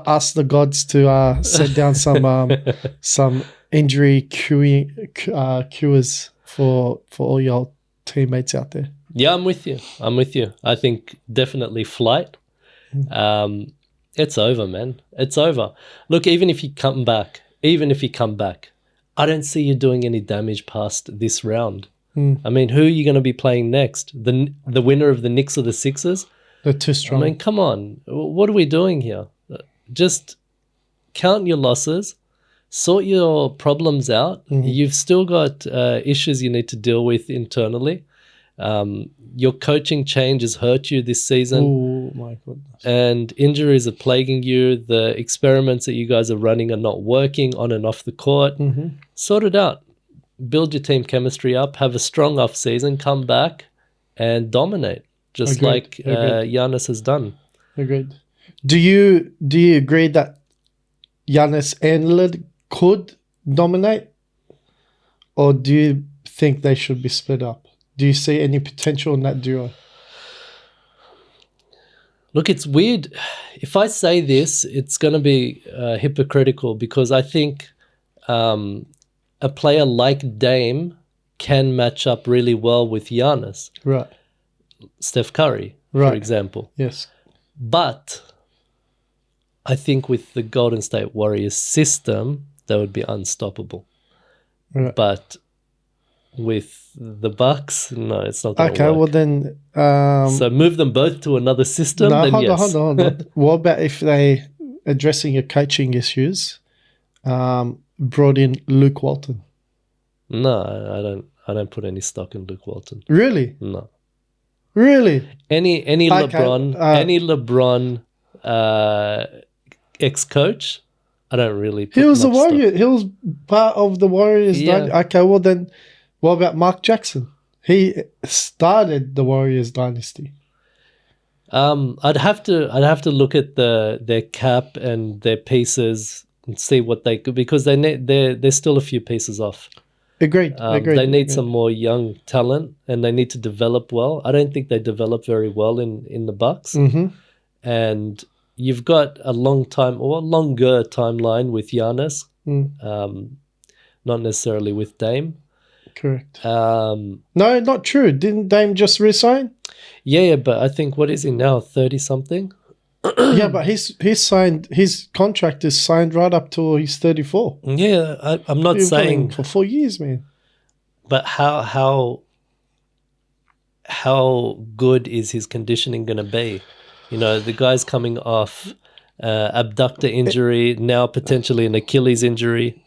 ask the gods to send down some injury cures for all your teammates out there. Yeah, I'm with you. I think definitely flight. It's over, man. It's over. Look, even if you come back, I don't see you doing any damage past this round. I mean, who are you going to be playing next? The winner of the Knicks or the Sixers? They're too strong. I mean, come on. What are we doing here? Just count your losses, sort your problems out. You've still got issues you need to deal with internally. Your coaching change has hurt you this season. Oh, my goodness. And injuries are plaguing you. The experiments that you guys are running are not working on and off the court. Sort it out. Build your team chemistry up. Have a strong off season. Come back and dominate, just like Giannis has done. Agreed. Do you agree that Giannis and Lillard could dominate, or do you think they should be split up? Do you see any potential in that duo? Look, it's weird. If I say this, it's going to be hypocritical because I think a player like Dame can match up really well with Giannis. Right. Steph Curry, for example. Yes. But I think with the Golden State Warriors system, they would be unstoppable. Right. But with the Bucks, no, it's not going to Okay, work. well then. So move them both to another system, No, then hold yes. on. What about if they addressing your coaching issues? Brought in Luke Walton. No, I don't put any stock in Luke Walton. Really? No. Really? Any LeBron ex-coach, I don't really put He was the much stock. Warrior. He was part of the Warriors. Yeah. Okay, well then, what about Mark Jackson? He started the Warriors dynasty. I'd have to look at their cap and their pieces and see what they could, because they're still a few pieces off. Agreed. They need some more young talent, and they need to develop well. I don't think they develop very well in the Bucks. Mm-hmm. And you've got a longer timeline with Giannis, not necessarily with Dame. Correct. No, not true. Didn't Dame just resign? Yeah, but I think, what is he now, 30-something? Yeah, but he's signed. His contract is signed right up till he's 34. Yeah, I'm not saying for 4 years, man. But how good is his conditioning going to be? You know, the guy's coming off abductor injury, now potentially an Achilles injury.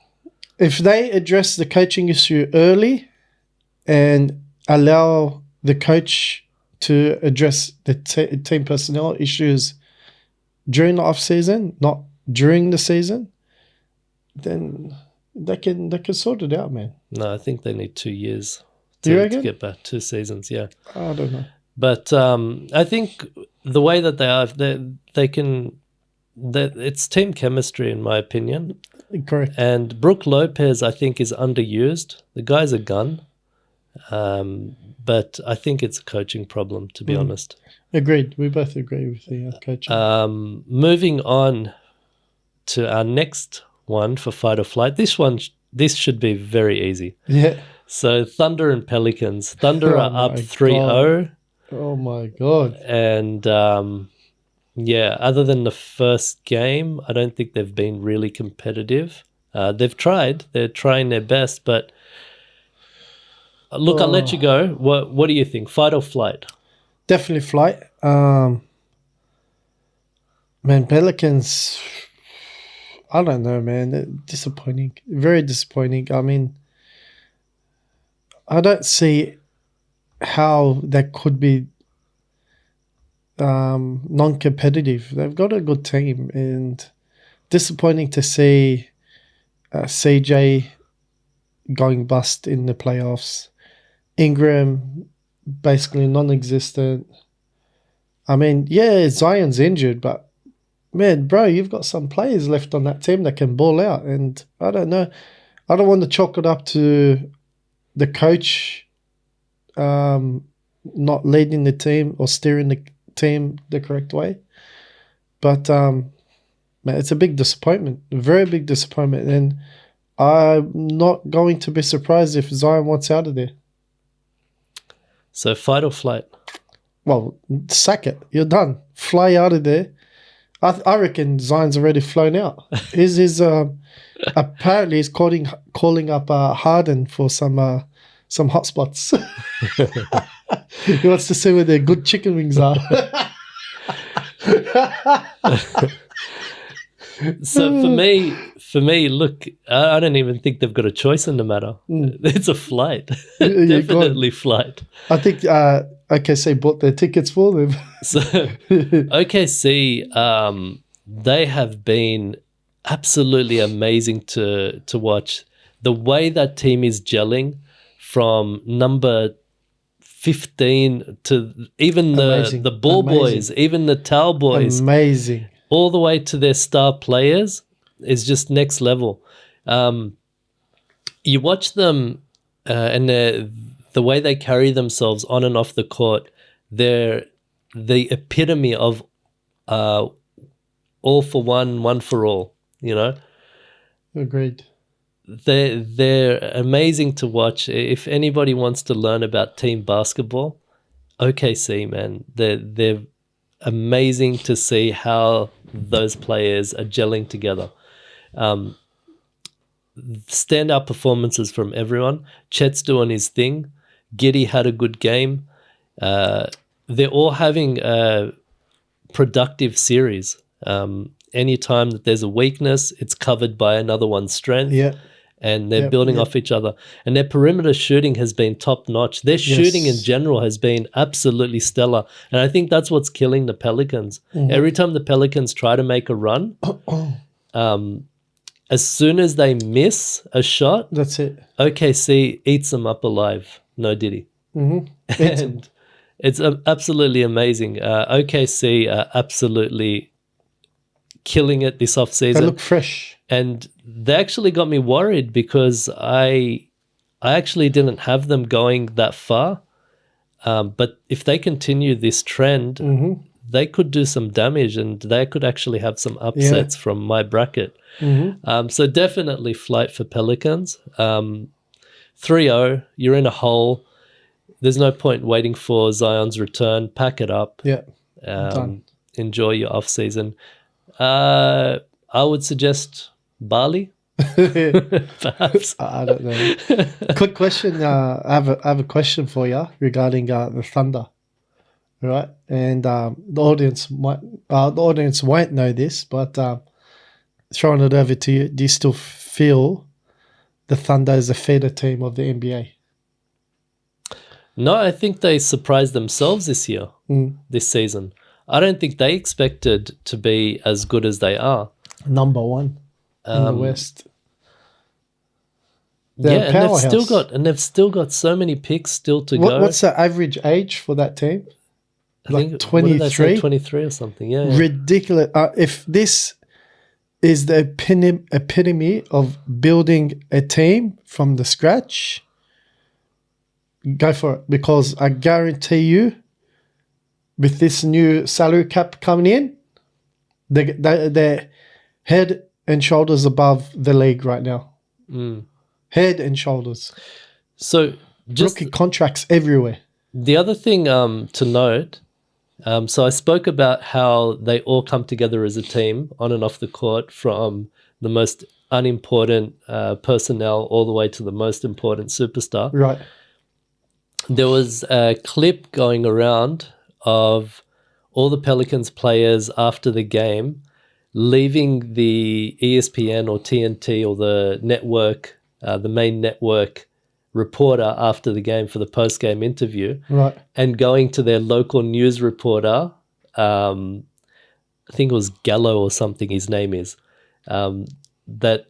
If they address the coaching issue early and allow the coach to address the team personnel issues during the off season, not during the season, then they can sort it out, man. No, I think they need 2 years to get back, 2 seasons. Yeah, I don't know, but I think the way that they are, they can. It's team chemistry, in my opinion. Correct. And Brook Lopez, I think, is underused. The guy's a gun, but I think it's a coaching problem, to be honest. Agreed. We both agree with the coaching. Moving on to our next one for Fight or Flight. This should be very easy. Yeah. So Thunder and Pelicans. Thunder are up 3-0. Oh my God. And yeah, other than the first game, I don't think they've been really competitive. They've tried. They're trying their best, but look, I'll let you go. What do you think? Fight or flight? Definitely flight. Man, Pelicans, I don't know, man. They're disappointing. Very disappointing. I mean, I don't see how that could be non-competitive. They've got a good team, and disappointing to see CJ going bust in the playoffs. Ingram basically non-existent. I mean, yeah, Zion's injured, but man, bro, you've got some players left on that team that can ball out, and I don't know. I don't want to chalk it up to the coach not leading the team or steering the team the correct way, but man, it's a big disappointment, a very big disappointment, and I'm not going to be surprised if Zion wants out of there. So fight or flight? Well, sack it. You're done. Fly out of there. I reckon Zion's already flown out. Apparently he's calling up Harden for some hot spots. He wants to see where their good chicken wings are. So for me, look, I don't even think they've got a choice in the matter. It's a flight. Definitely flight. I think OKC bought their tickets for them. So OKC, they have been absolutely amazing to watch. The way that team is gelling from number 15 to even the ball boys, even the towel boys. Amazing. All the way to their star players is just next level. You watch them and the way they carry themselves on and off the court, they're the epitome of all for one for all, you know? Agreed. They're amazing to watch. If anybody wants to learn about team basketball, OKC, man, they're amazing to see how those players are gelling together. Standout performances from everyone. Chet's doing his thing. Giddey had a good game. They're all having a productive series. Anytime that there's a weakness, it's covered by another one's strength. Yeah. And they're building off each other. And their perimeter shooting has been top-notch. Their shooting in general has been absolutely stellar. And I think that's what's killing the Pelicans. Every time the Pelicans try to make a run, as soon as they miss a shot, that's it. OKC eats them up alive. No diddy. And it's absolutely amazing. OKC are absolutely killing it this offseason. They look fresh. And they actually got me worried because I actually didn't have them going that far. But if they continue this trend, they could do some damage and they could actually have some upsets from my bracket. So definitely flight for Pelicans. 3-0, you're in a hole. There's no point waiting for Zion's return. Pack it up. Yeah, done. Enjoy your off-season. I would suggest Bali, perhaps. I don't know. Quick question. I have a question for you regarding the Thunder, right? And the audience won't know this, but throwing it over to you. Do you still feel the Thunder is a feeder team of the NBA? No, I think they surprised themselves this season. I don't think they expected to be as good as they are. Number one in the West. And they've still got so many picks still to go. What's the average age for that team? I think 23? 23 or something. Yeah. Ridiculous. If this is the epitome of building a team from the scratch, go for it. Because I guarantee you, with this new salary cap coming in, they're head and shoulders above the league right now. Head and shoulders. So just rookie contracts everywhere. The other thing to note, so I spoke about how they all come together as a team on and off the court, from the most unimportant personnel all the way to the most important superstar. Right. There was a clip going around of all the Pelicans players after the game leaving the ESPN or TNT or the network, the main network reporter after the game for the post-game interview, right, and going to their local news reporter, I think it was Gallo or something his name is, that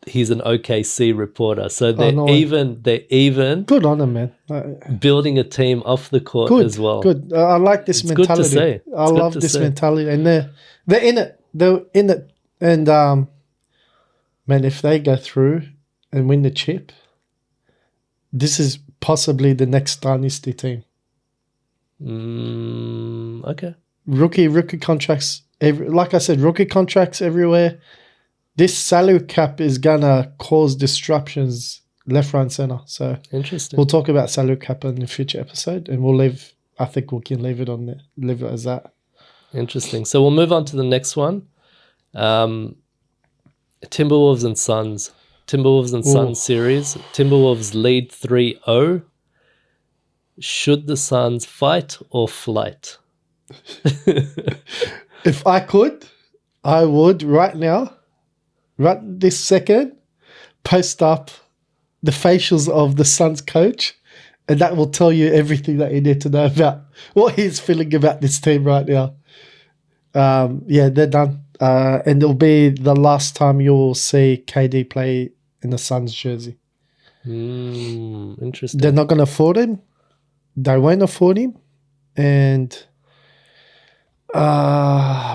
he's an OKC reporter. So they're even good on them, man. Building a team off the court as well. Good. I like this mentality. Good to say. I love this mentality, and they're in it. They're in it, and man, if they go through and win the chip, this is possibly the next dynasty team. Okay. Rookie contracts. Like I said, rookie contracts everywhere. This salary cap is gonna cause disruptions left, right, and center. So interesting. We'll talk about salary cap in a future episode, and we'll leave. I think we can leave it on there. Leave it as that. Interesting. So we'll move on to the next one. Timberwolves and Suns. Timberwolves and Suns series. Timberwolves lead 3-0. Should the Suns fight or flight? If I could, I would right now, right this second, post up the facials of the Suns coach, and that will tell you everything that you need to know about what he's feeling about this team right now. Yeah, they're done. And it'll be the last time you'll see KD play in the Suns jersey. Interesting. They're not going to afford him. They won't afford him. And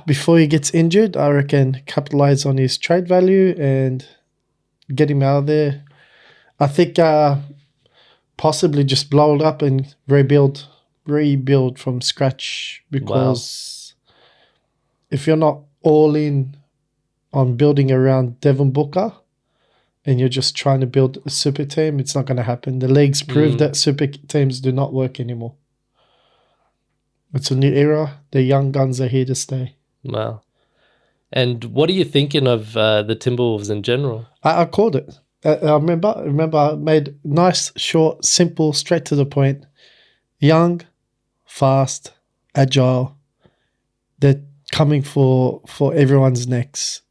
before he gets injured, I reckon capitalize on his trade value and get him out of there. I think possibly just blow it up and rebuild from scratch, because if you're not all in on building around Devin Booker and you're just trying to build a super team, it's not going to happen. The league's proved that super teams do not work anymore. It's a new era. The young guns are here to stay. Wow. And what are you thinking of the Timberwolves in general? I called it. I remember I made nice, short, simple, straight to the point. Young, fast, agile. They're coming for everyone's necks.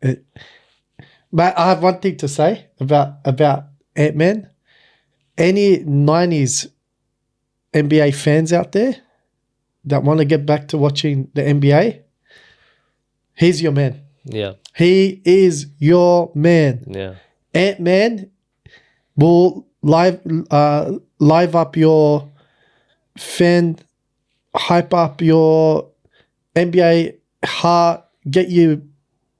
But I have one thing to say about Ant-Man. Any 90s NBA fans out there that want to get back to watching the NBA, he's your man. Yeah. He is your man. Yeah. Ant-Man will live up your fan, hype up your NBA heart, get you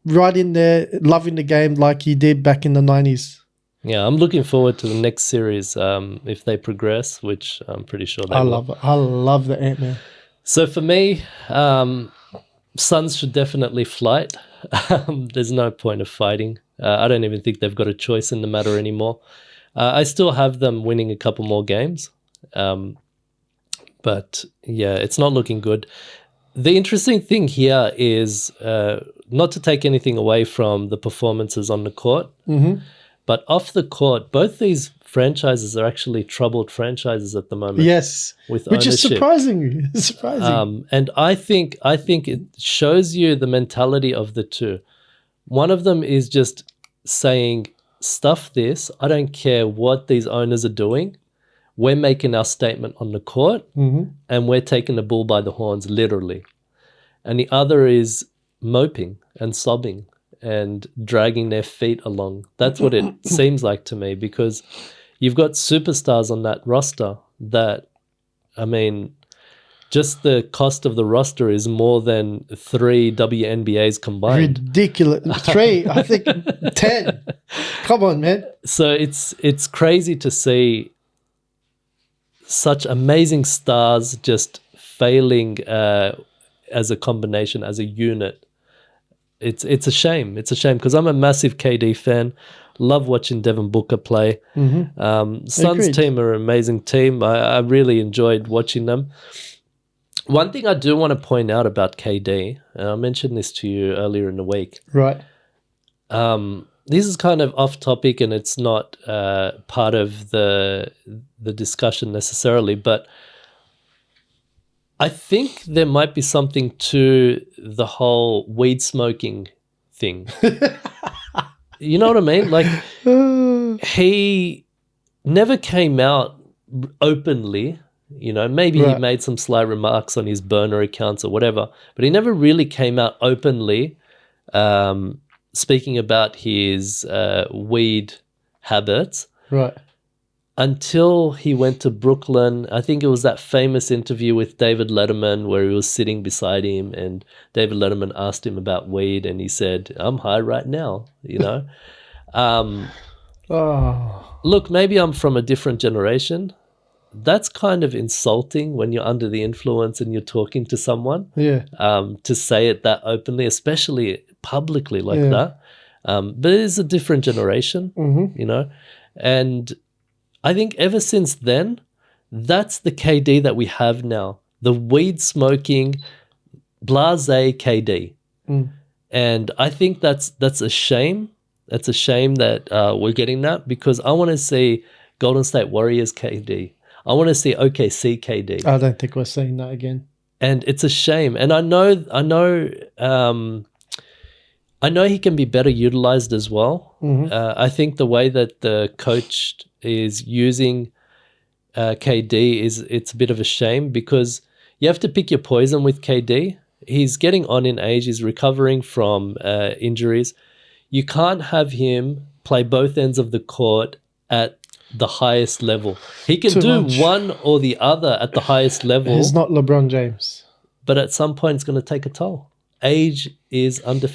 right in there, loving the game like he did back in the 90s. Yeah, I'm looking forward to the next series if they progress, which I'm pretty sure they will. I love the Ant-Man. So for me, Suns should definitely fight. There's no point of fighting. I don't even think they've got a choice in the matter anymore. I still have them winning a couple more games. But yeah, it's not looking good. The interesting thing here is not to take anything away from the performances on the court, but off the court, both these franchises are actually troubled franchises at the moment. Yes, with which ownership. is surprising. Surprising. And I think it shows you the mentality of the two. One of them is just saying, stuff this. I don't care what these owners are doing. We're making our statement on the court and we're taking the bull by the horns, literally. And the other is moping and sobbing and dragging their feet along. That's what it seems like to me, because you've got superstars on that roster that, I mean, just the cost of the roster is more than 3 WNBAs combined. Ridiculous. 3, I think 10. Come on, man. So it's crazy to see such amazing stars just failing as a combination, as a unit. It's a shame. It's a shame because I'm a massive KD fan. Love watching Devin Booker play. Suns Agreed. team are an amazing team. I really enjoyed watching them. One thing I do want to point out about KD, and I mentioned this to you earlier in the week. Right. This is kind of off topic and it's not part of the discussion necessarily, but I think there might be something to the whole weed smoking thing. You know what I mean? Like, he never came out openly. You know, maybe he made some sly remarks on his burner accounts or whatever, but he never really came out openly speaking about his weed habits. Right. Until he went to Brooklyn. I think it was that famous interview with David Letterman where he was sitting beside him and David Letterman asked him about weed and he said, I'm high right now, you know. Look, maybe I'm from a different generation. That's kind of insulting when you're under the influence and you're talking to someone. Yeah. To say it that openly, especially publicly like that. But it is a different generation, you know. And I think ever since then, that's the KD that we have now. The weed smoking, blasé KD. And I think that's a shame. That's a shame that we're getting that, because I want to see Golden State Warriors KD. I want to see OKC KD. I don't think we're seeing that again. And it's a shame. And I know he can be better utilized as well. I think the way that the coach is using KD it's a bit of a shame, because you have to pick your poison with KD. He's getting on in age. He's recovering from injuries. You can't have him play both ends of the court at the highest level. He can do one or the other at the highest level. He's not LeBron James. But at some point, it's going to take a toll. Age is Father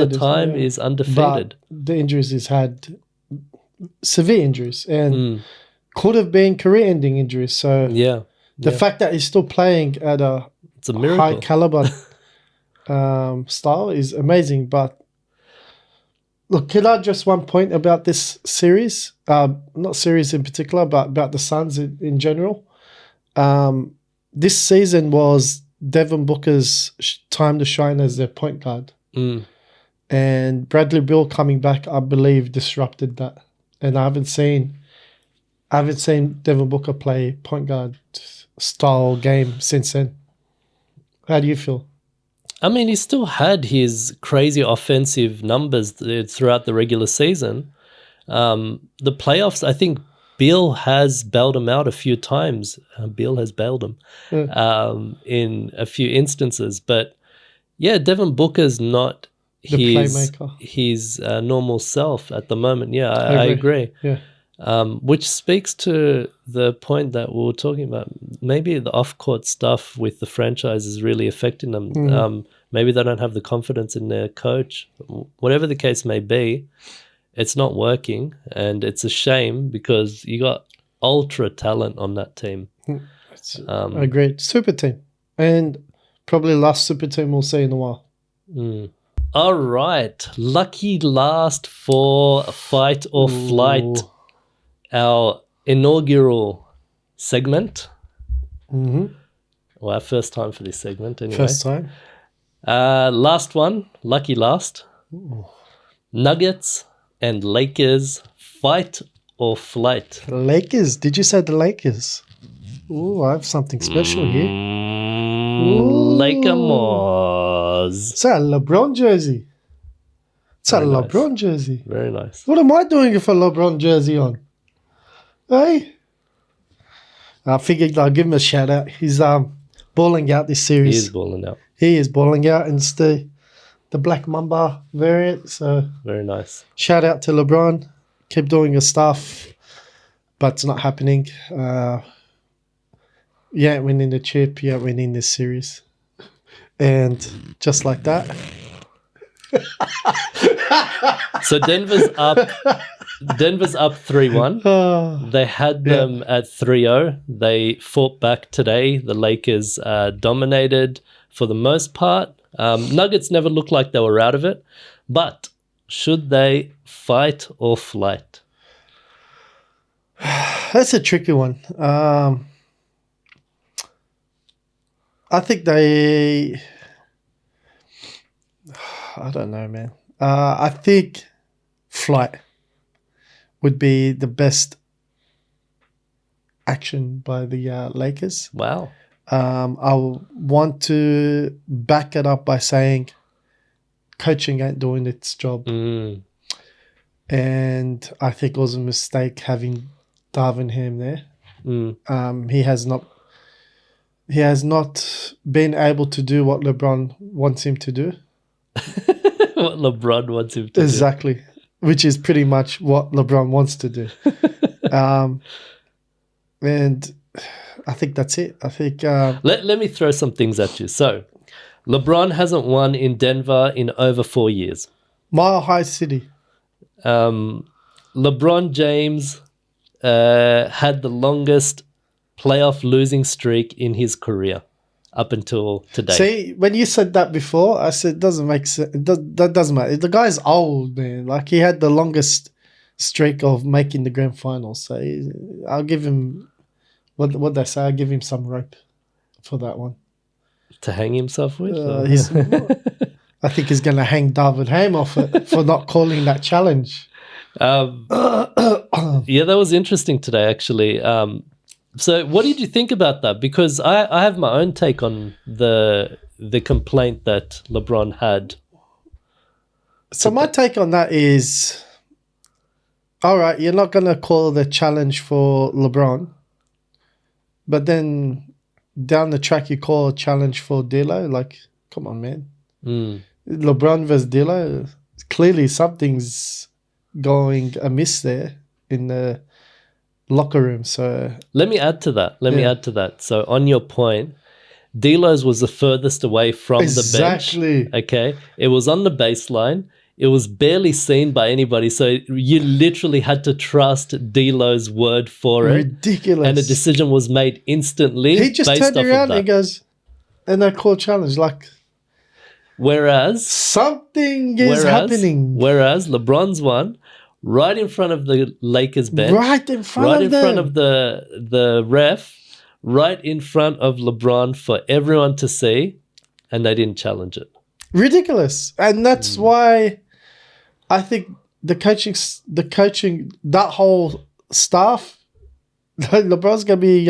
Time is undefeated. But the injuries he's had, severe injuries, and could have been career-ending injuries. So the fact that he's still playing at it's a miracle. High caliber style is amazing. But look, can I just one point about this series? Not series in particular, but about the Suns in general. This season was Devin Booker's time to shine as their point guard. Mm. And Bradley Beal coming back, I believe, disrupted that. And I haven't seen Devin Booker play point guard style game since then. How do you feel? I mean, he still had his crazy offensive numbers throughout the regular season. The playoffs, I think Beal has bailed him out a few times. Beal has bailed him in a few instances. But, yeah, Devin Booker's not his normal self at the moment. Yeah, I agree. Yeah. Which speaks to the point that we were talking about. Maybe the off-court stuff with the franchise is really affecting them. Maybe they don't have the confidence in their coach. Whatever the case may be, it's not working, and it's a shame because you got ultra talent on that team. A great super team, and probably last super team we'll see in a while. All right, lucky last for Fight or Flight, our inaugural segment. Well, our first time for this segment anyway. First time. Last one, lucky last. Nuggets and Lakers, Fight or Flight. Lakers? Did you say the Lakers? Ooh, I have something special here. Laker Moors. It's a LeBron jersey. It's a LeBron jersey. Very nice. What am I doing with a LeBron jersey on? Hey? I figured I'll give him a shout out. He's balling out this series. He is balling out. He is balling out, and it's the Black Mamba variant. So very nice. Shout out to LeBron. Keep doing your stuff, but it's not happening. You ain't winning the chip. You ain't winning this series, and just like that. So Denver's up 3-1. They had them at 3-0. They fought back today. The Lakers dominated for the most part. Nuggets never looked like they were out of it. But should they fight or flight? That's a tricky one. I think I don't know, man. I think flight would be the best action by the Lakers. Wow. I want to back it up by saying coaching ain't doing its job. And I think it was a mistake having Darvin Ham there. He has not been able to do what LeBron wants him to do. What LeBron wants him to do. Exactly. Which is pretty much what LeBron wants to do. And I think that's it. I think... Let me throw some things at you. So, LeBron hasn't won in Denver in over 4 years. Mile High City. LeBron James had the longest playoff losing streak in his career up until today. See, when you said that before, I said it doesn't make sense. That doesn't matter. The guy's old, man. Like, he had the longest streak of making the grand finals. So I'll give him, what they say, I'll give him some rope for that one. To hang himself with? I think he's going to hang David Ham off it for not calling that challenge. Yeah, that was interesting today, actually. So what did you think about that? Because I have my own take on the complaint that LeBron had. So my take on that is, all right, you're not going to call the challenge for LeBron, but then down the track you call a challenge for D'Lo. Like, come on, man. LeBron versus D'Lo, clearly something's going amiss there in the locker room. So let me add to that. So on your point, D'Lo's was the furthest away from the bench. Okay, it was on the baseline. It was barely seen by anybody. So you literally had to trust D'Lo's word for it. Ridiculous. And a decision was made instantly. He just turned around and goes, and they call challenge. Like, whereas something is happening. Whereas LeBron's one right in front of the Lakers bench. Right in front of the ref, right in front of LeBron for everyone to see, and they didn't challenge it. Ridiculous. And that's why I think the coaching, that whole staff, LeBron's gonna be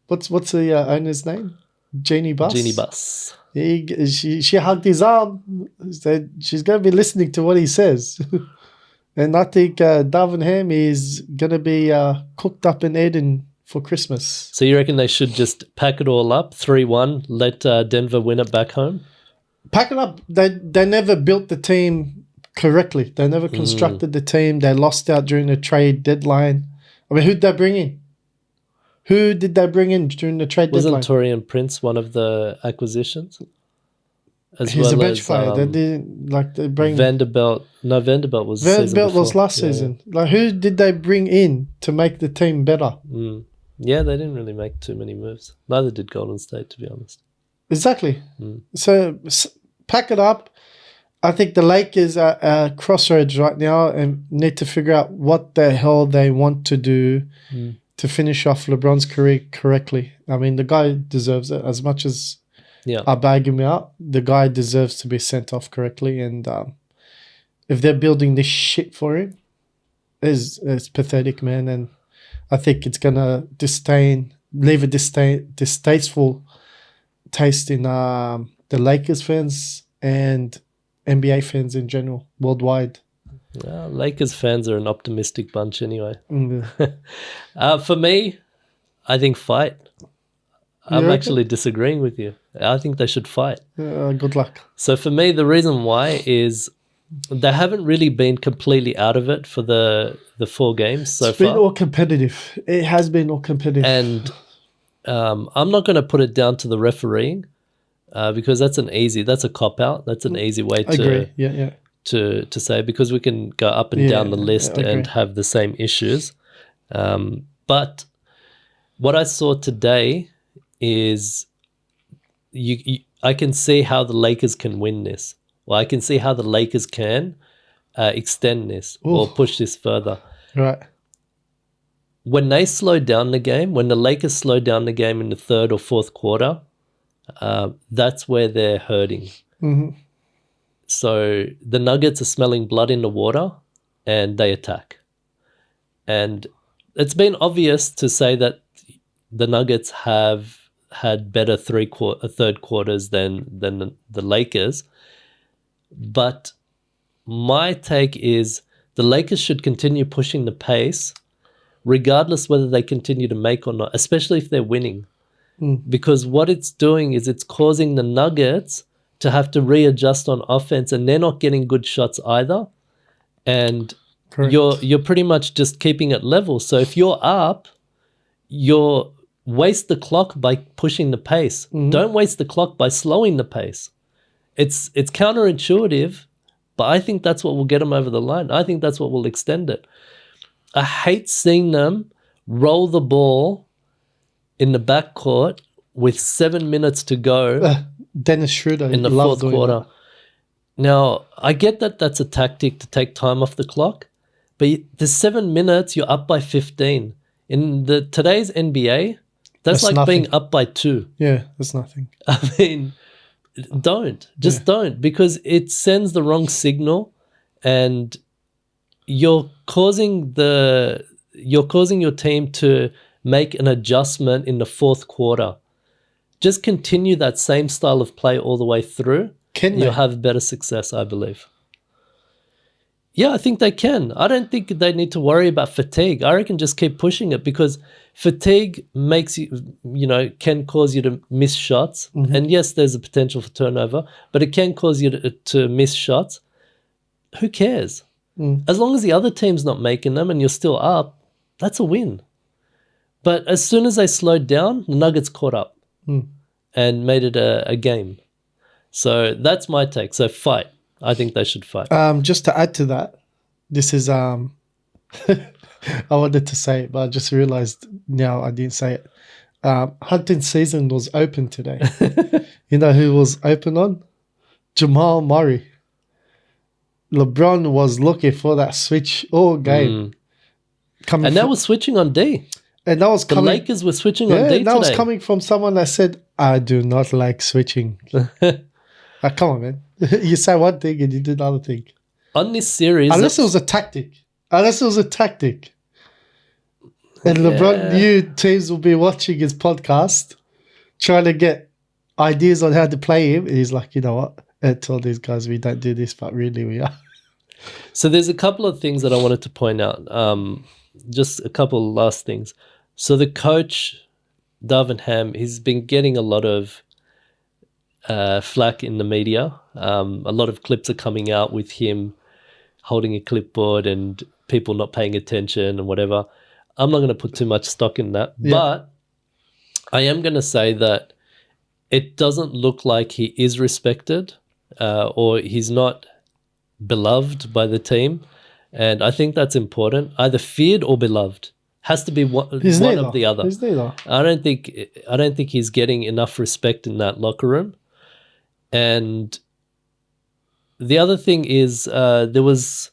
what's the owner's name? Jeannie Buss. Jeannie Buss. She hugged his arm. Said she's gonna be listening to what he says. And I think Darvin Ham is gonna be cooked up in Eden for Christmas. So you reckon they should just pack it all up, 3-1, let Denver win it back home? Pack it up. They never built the team correctly. They never constructed the team. They lost out during the trade deadline. I mean, who did they bring in? Who did they bring in during the trade deadline? Wasn't Torian Prince one of the acquisitions? He's a bench player. They didn't they bring Vanderbilt. No, Vanderbilt was Vanderbilt was last season. Like, who did they bring in to make the team better? Yeah, they didn't really make too many moves. Neither did Golden State, to be honest. Exactly. So pack it up. I think the Lakers are at crossroads right now and need to figure out what the hell they want to do to finish off LeBron's career correctly. I mean, the guy deserves it. As much as I bag him out, the guy deserves to be sent off correctly. And if they're building this shit for him, it's pathetic, man. And I think it's going to leave a distasteful taste in the Lakers fans and NBA fans in general, worldwide. Well, Lakers fans are an optimistic bunch anyway. For me, I think fight. I'm actually disagreeing with you. I think they should fight. Good luck. So for me, the reason why is they haven't really been completely out of it for the 4 games so far. It's been all competitive. It has been all competitive. And I'm not going to put it down to the refereeing because that's a cop-out. That's an easy way to say, because we can go up and down the list and have the same issues. But what I saw today is I can see how the Lakers can win this. Well, I can see how the Lakers can extend this or push this further. Right. When they slowed down the game, when the Lakers slowed down the game in the 3rd or 4th quarter, that's where they're hurting. So the Nuggets are smelling blood in the water and they attack. And it's been obvious to say that the Nuggets have had better third quarters than the Lakers. But my take is the Lakers should continue pushing the pace regardless whether they continue to make or not, especially if they're winning. Because what it's doing is it's causing the Nuggets to have to readjust on offense, and they're not getting good shots either. And you're pretty much just keeping it level. So if you're up, you're waste the clock by pushing the pace. Don't waste the clock by slowing the pace. It's counterintuitive, but I think that's what will get them over the line. I think that's what will extend it. I hate seeing them roll the ball in the backcourt with 7 minutes to go. Dennis Schroeder in the 4th quarter. That. Now, I get that that's a tactic to take time off the clock, but the 7 minutes, you're up by 15. In today's NBA, that's like nothing. Being up by 2. Yeah, that's nothing. I mean, don't. Just don't, because it sends the wrong signal, and you're causing your team to make an adjustment in the 4th quarter. Just continue that same style of play all the way through. You'll have better success, I believe. Yeah, I think they can. I don't think they need to worry about fatigue. I reckon just keep pushing it, because fatigue makes can cause you to miss shots. And yes, there's a potential for turnover, but it can cause you to miss shots. Who cares? As long as the other team's not making them and you're still up, that's a win. But as soon as they slowed down, the Nuggets caught up and made it a game. So that's my take. So fight. I think they should fight. Just to add to that, this is I wanted to say it, but I just realized now I didn't say it. Hunting season was open today. You know who was open on? Jamal Murray. LeBron was looking for that switch all game. And that was switching on D. And that was The coming. Lakers were switching on D And that was today. coming from someone that said, "I do not like switching." Come on, man. You say one thing and you do another thing. On this series, Unless it was a tactic. And LeBron knew teams will be watching his podcast, trying to get ideas on how to play him. And he's like, you know what? I told these guys we don't do this, but really we are. So there's a couple of things that I wanted to point out. Just a couple of last things. So the coach, Darvin Ham, he's been getting a lot of flack in the media. A lot of clips are coming out with him holding a clipboard and people not paying attention and whatever. I'm not going to put too much stock in that. Yeah. But I am going to say that it doesn't look like he is respected or he's not beloved by the team. And I think that's important. Either feared or beloved. Has to be one of the other. He's neither. I don't think he's getting enough respect in that locker room. And the other thing is there was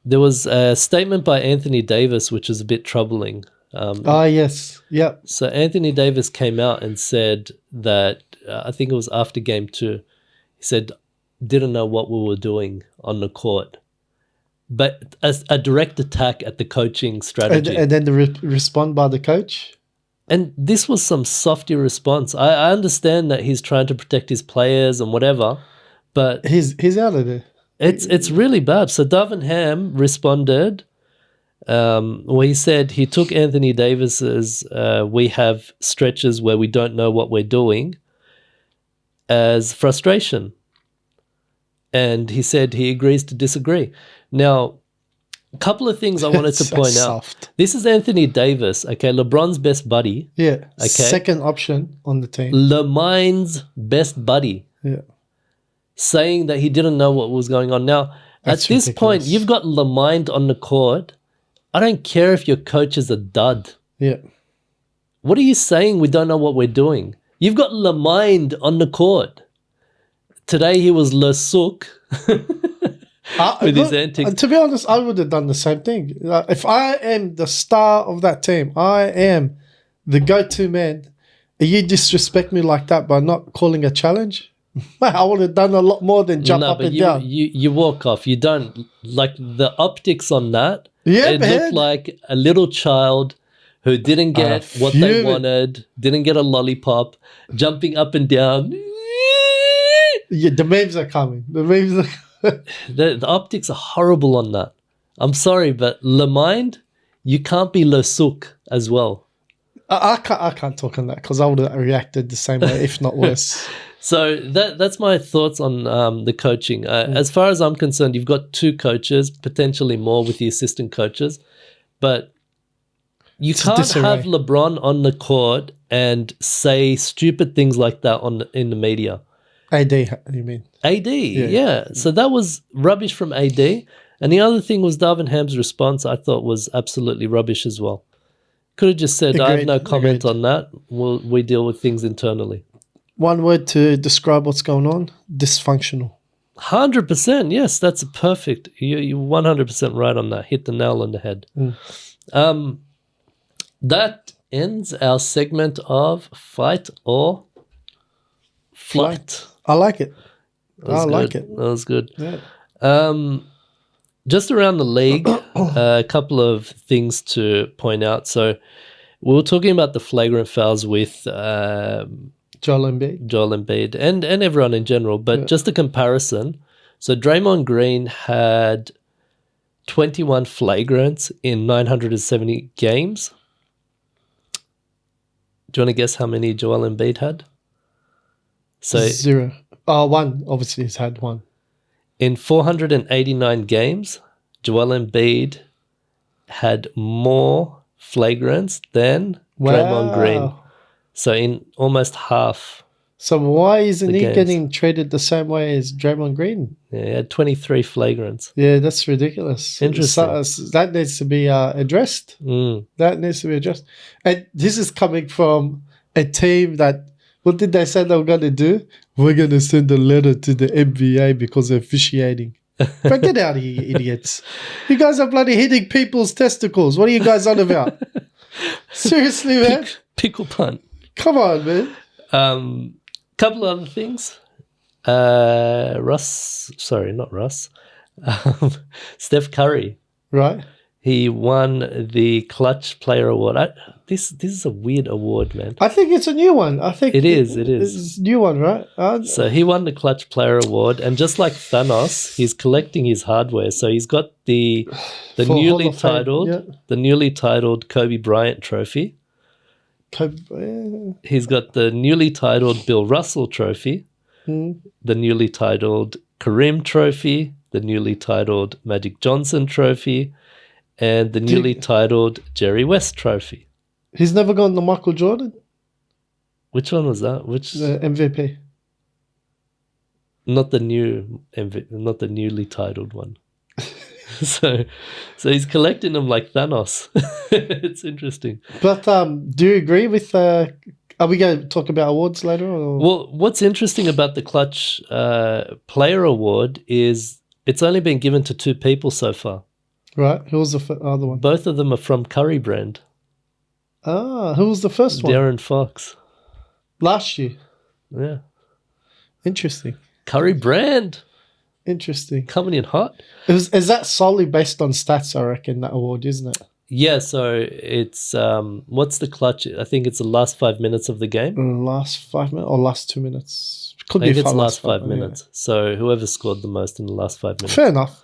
a statement by Anthony Davis which is a bit troubling. Yes. Yep. So Anthony Davis came out and said that I think it was after game 2. He said, didn't know what we were doing on the court. But as a direct attack at the coaching strategy. And then the respond by the coach? And this was some softy response. I understand that he's trying to protect his players and whatever, but he's out of there. It's really bad. So Darvin Ham responded. He said he took Anthony Davis's "we have stretches where we don't know what we're doing" as frustration, and he said he agrees to disagree. Now, a couple of things I wanted to point out. This is Anthony Davis, okay, LeBron's best buddy. Yeah, okay, second option on the team. LeMind's best buddy. Yeah. Saying that he didn't know what was going on. Now, at this point, you've got LeMind on the court. I don't care if your coach is a dud. Yeah. What are you saying? We don't know what we're doing. You've got LeMind on the court. Today he was Le Souk with his antics. To be honest, I would have done the same thing. If I am the star of that team, I am the go-to man, and you disrespect me like that by not calling a challenge, I would have done a lot more than jump up and down. You walk off. You don't like the optics on that. Yeah, it looked like a little child who didn't get what they wanted, didn't get a lollipop, jumping up and down. Yeah, the memes are coming. The optics are horrible on that. I'm sorry, but LeMind, you can't be Le Souk as well. I can't talk on that because I would have reacted the same way, if not worse. So that's my thoughts on the coaching. As far as I'm concerned, you've got 2 coaches, potentially more with the assistant coaches, but you can't have LeBron on the court and say stupid things like that in the media. AD, you mean? AD, yeah. So that was rubbish from AD. And the other thing was Darvin Ham's response I thought was absolutely rubbish as well. Could have just said, I have no comment on that. We deal with things internally. One word to describe what's going on: dysfunctional. 100%. Yes, that's perfect. You're 100% right on that. Hit the nail on the head. That ends our segment of Fight or Flight. I like it. That was good. Yeah. Just around the league, a couple of things to point out. So we were talking about the flagrant fouls with Joel Embiid and everyone in general, but just a comparison. So Draymond Green had 21 flagrants in 970 games. Do you want to guess how many Joel Embiid had? So 0. One. Obviously, he's had one. In 489 games, Joel Embiid had more flagrants than Draymond Green. So in almost half. So why isn't he getting treated the same way as Draymond Green? Yeah, he had 23 flagrants. Yeah, that's ridiculous. Interesting. So that needs to be addressed. That needs to be addressed. And this is coming from a team that, what did they say they were going to do? We're going to send a letter to the NBA because of officiating. But get out of here, you idiots. You guys are bloody hitting people's testicles. What are you guys on about? Seriously, man. Pickle punt. Come on, man. Couple other things. Not Russ. Steph Curry. Right. He won the Clutch Player Award. This is a weird award, man. I think it's a new one. I think it is. It's a new one, right? So he won the Clutch Player Award, and just like Thanos, he's collecting his hardware. So he's got the newly titled Kobe Bryant trophy. He's got the newly titled Bill Russell trophy, the newly titled Kareem trophy, the newly titled Magic Johnson trophy, and the newly titled Jerry West trophy. He's never gone to Michael Jordan? Which one was that? The MVP. Not the newly titled one. So he's collecting them like Thanos. It's interesting. But do you agree with... are we going to talk about awards later? Or? Well, what's interesting about the Clutch Player Award is it's only been given to 2 people so far. Right. Who was the other one? Both of them are from Curry brand. Ah, who was the first one? De'Aaron Fox. Last year. Yeah. Interesting. Curry brand. Interesting. Coming in hot. Is that solely based on stats, I reckon, that award, isn't it? Yeah, so it's what's the clutch? I think it's the last 5 minutes of the game. Last 5 minutes or last 2 minutes? Could be it's last 5 minutes. Yeah. So whoever scored the most in the last 5 minutes. Fair enough.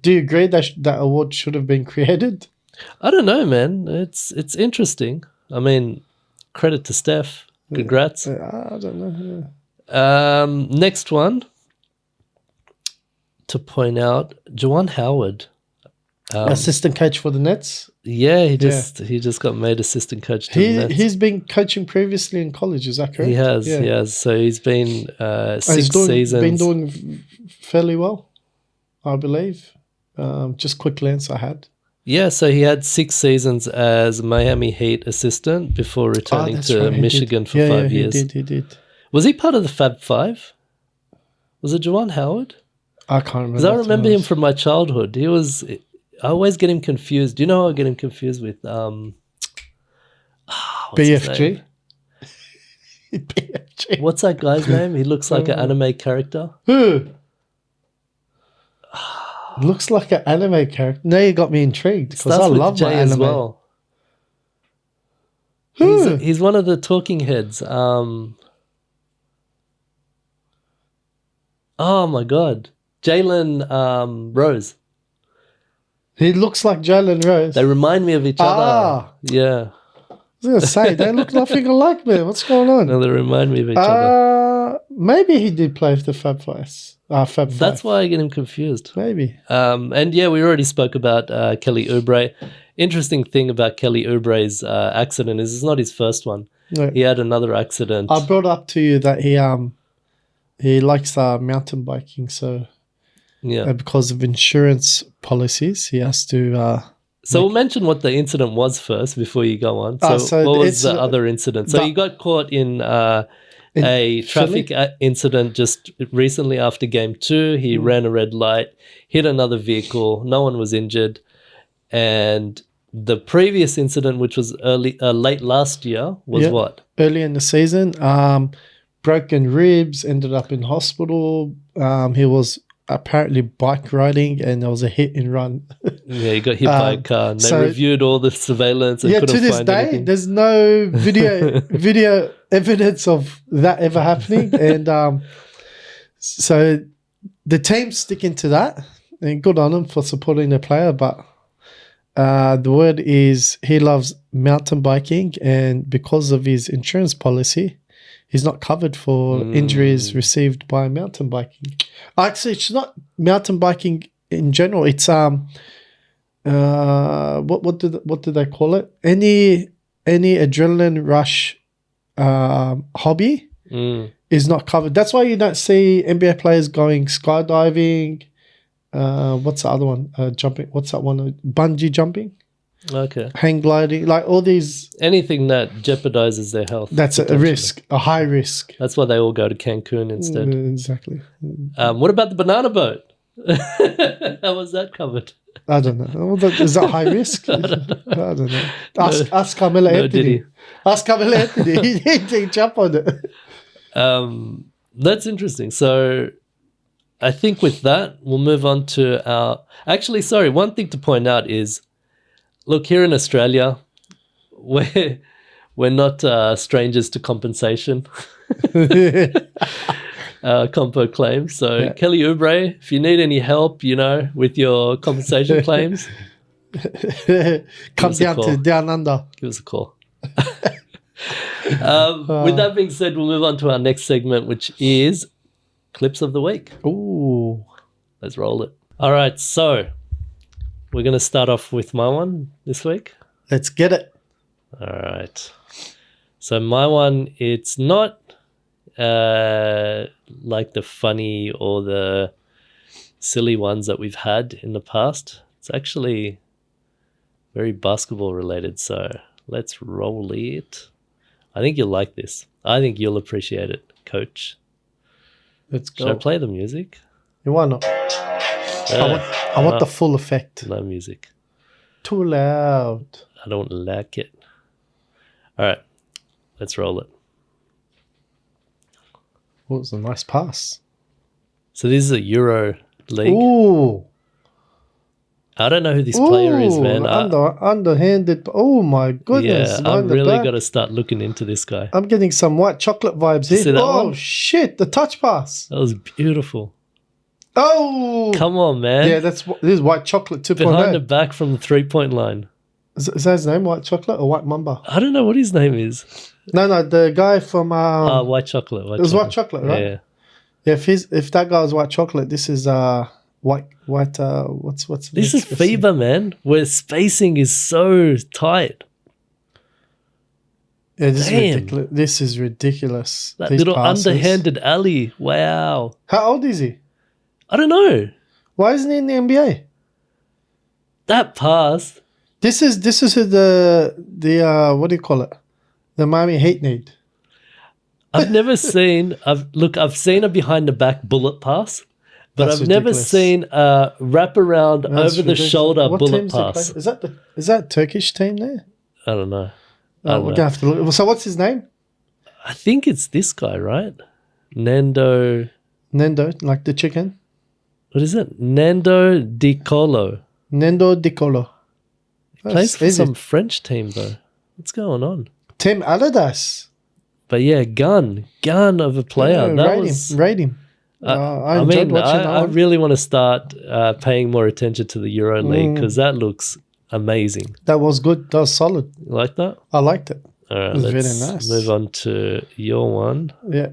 Do you agree that that award should have been created? I don't know, man. It's interesting. I mean, credit to Steph. Congrats. I don't know. Yeah. Next one to point out, Juwan Howard. Assistant coach for the Nets? Yeah, he just got made assistant coach to the Nets. He's been coaching previously in college, is that correct? He has. So he's been 6 seasons. Been doing fairly well, I believe. Just quick glance I had. Yeah, so he had 6 seasons as Miami Heat assistant before returning to Michigan for 5 years. He did. Was he part of the Fab Five? Was it Juwan Howard? I can't remember. Because I remember him from my childhood. He was... I always get him confused. Do you know who I get him confused with? BFG? BFG. What's that guy's name? He looks like an anime character. Who? Looks like an anime character. Now you got me intrigued because I love J my anime. As well. Who? He's one of the talking heads. Oh my God. Jalen Rose. He looks like Jalen Rose. They remind me of each other. Yeah. I was going to say, they look nothing alike, man. What's going on? No, they remind me of each other. Maybe he did play with the Fab Five. That's why I get him confused. Maybe. And yeah, we already spoke about Kelly Oubre. Interesting thing about Kelly Oubre's accident is it's not his first one. No. He had another accident. I brought up to you that he likes mountain biking, so... Yeah, because of insurance policies, he has to. So we'll mention what the incident was first before you go on. So what was the other incident? So he got caught in a traffic incident just recently after Game 2. He ran a red light, hit another vehicle. No one was injured. And the previous incident, which was late last year, was what? Early in the season. Broken ribs, ended up in hospital. He was apparently bike riding and there was a hit and run. Yeah, he got hit by a car and they reviewed all the surveillance and couldn't find anything. To this day, there's no video evidence of that ever happening. And so the team's sticking to that and good on them for supporting the player. But the word is he loves mountain biking and because of his insurance policy, he's not covered for injuries received by mountain biking. Actually, it's not mountain biking in general. It's what do they call it? Any adrenaline rush hobby is not covered. That's why you don't see NBA players going skydiving. What's the other one? Jumping. What's that one? Bungee jumping. Okay. Hang gliding, like all these... Anything that jeopardizes their health. That's a risk, a high risk. That's why they all go to Cancun instead. Exactly. What about the banana boat? How was that covered? I don't know. Is that high risk? I don't know. Ask Carmelo Anthony. Ask Carmelo Anthony. He didn't jump on it. That's interesting. So I think with that, we'll move on to our... Actually, sorry, one thing to point out is, look, here in Australia, we're not strangers to compensation. Compo claims. So Kelly Oubre, if you need any help, with your compensation claims, come down under. Give us a call. With that being said, we'll move on to our next segment, which is Clips of the Week. Ooh. Let's roll it. All right, so we're going to start off with my one this week. Let's get it. All right. So my one, it's not like the funny or the silly ones that we've had in the past. It's actually very basketball related, so let's roll it. I think you'll like this. I think you'll appreciate it, Coach. Let's go. Should I play the music? Why not? I want the full effect. No music. Too loud. I don't like it. All right, let's roll it. Oh, it was a nice pass. So this is a Euro League. Ooh. I don't know who this player is, man. Underhanded. Oh, my goodness. Yeah, I've really got to start looking into this guy. I'm getting some white chocolate vibes here. See that Oh, one? shit. The touch pass. That was beautiful. Oh. Come on, man. Yeah, this is white chocolate 2.0. Behind the back from the three-point line. Is that his name, White Chocolate or White Mamba? I don't know what his name is. No, the guy from... White Chocolate. It was White Chocolate, right? Yeah. Yeah, if that guy was White Chocolate, this is white what's the This is next FIBA, man, where spacing is so tight. Yeah, this Damn. is ridiculous. This is ridiculous. That These little passes. underhanded alley. Wow. How old is he? I don't know. Why isn't he in the NBA? That pass. This is who the what do you call it? The Miami Heat need. I've never seen... I've seen a behind-the-back bullet pass, but That's I've never ridiculous. seen a wrap-around, That's over-the-shoulder What bullet teams they pass. play? Is that Turkish team there? I don't know. We're gonna have to look. So what's his name? I think it's this guy, right? Nando... Nando, like the chicken. What is it? Nando Di Colo. Nando Di Colo. Plays for some French team, though. What's going on? Team Adidas. But yeah, gun of a player. Rate him. I enjoyed watching that I one. really want to start paying more attention to the Euro League because that looks amazing. That was good. That was solid. You like that? I liked it. All right, It was let's very nice. move on to your one. Yeah.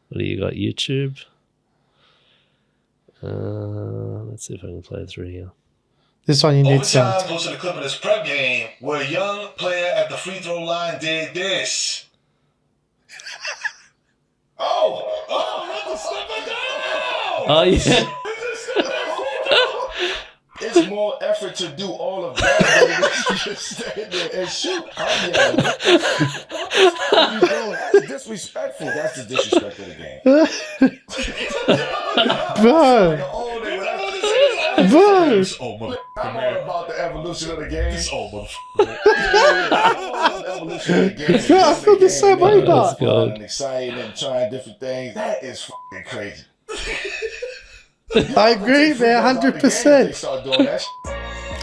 What do you got? YouTube. Let's see if I can play through here. This one you need Overtime sound. goes to the clip of this prep game where a young player at the free throw line did this. Oh yeah. It's more effort to do all of that than it is to just stand there and shoot. What are you doing? That's disrespectful. That's the disrespect of the game. Bro. I'm all about the evolution of the game. I feel the same way about it. Go. And exciting and trying different things. That is fucking crazy. I agree, man, 100%.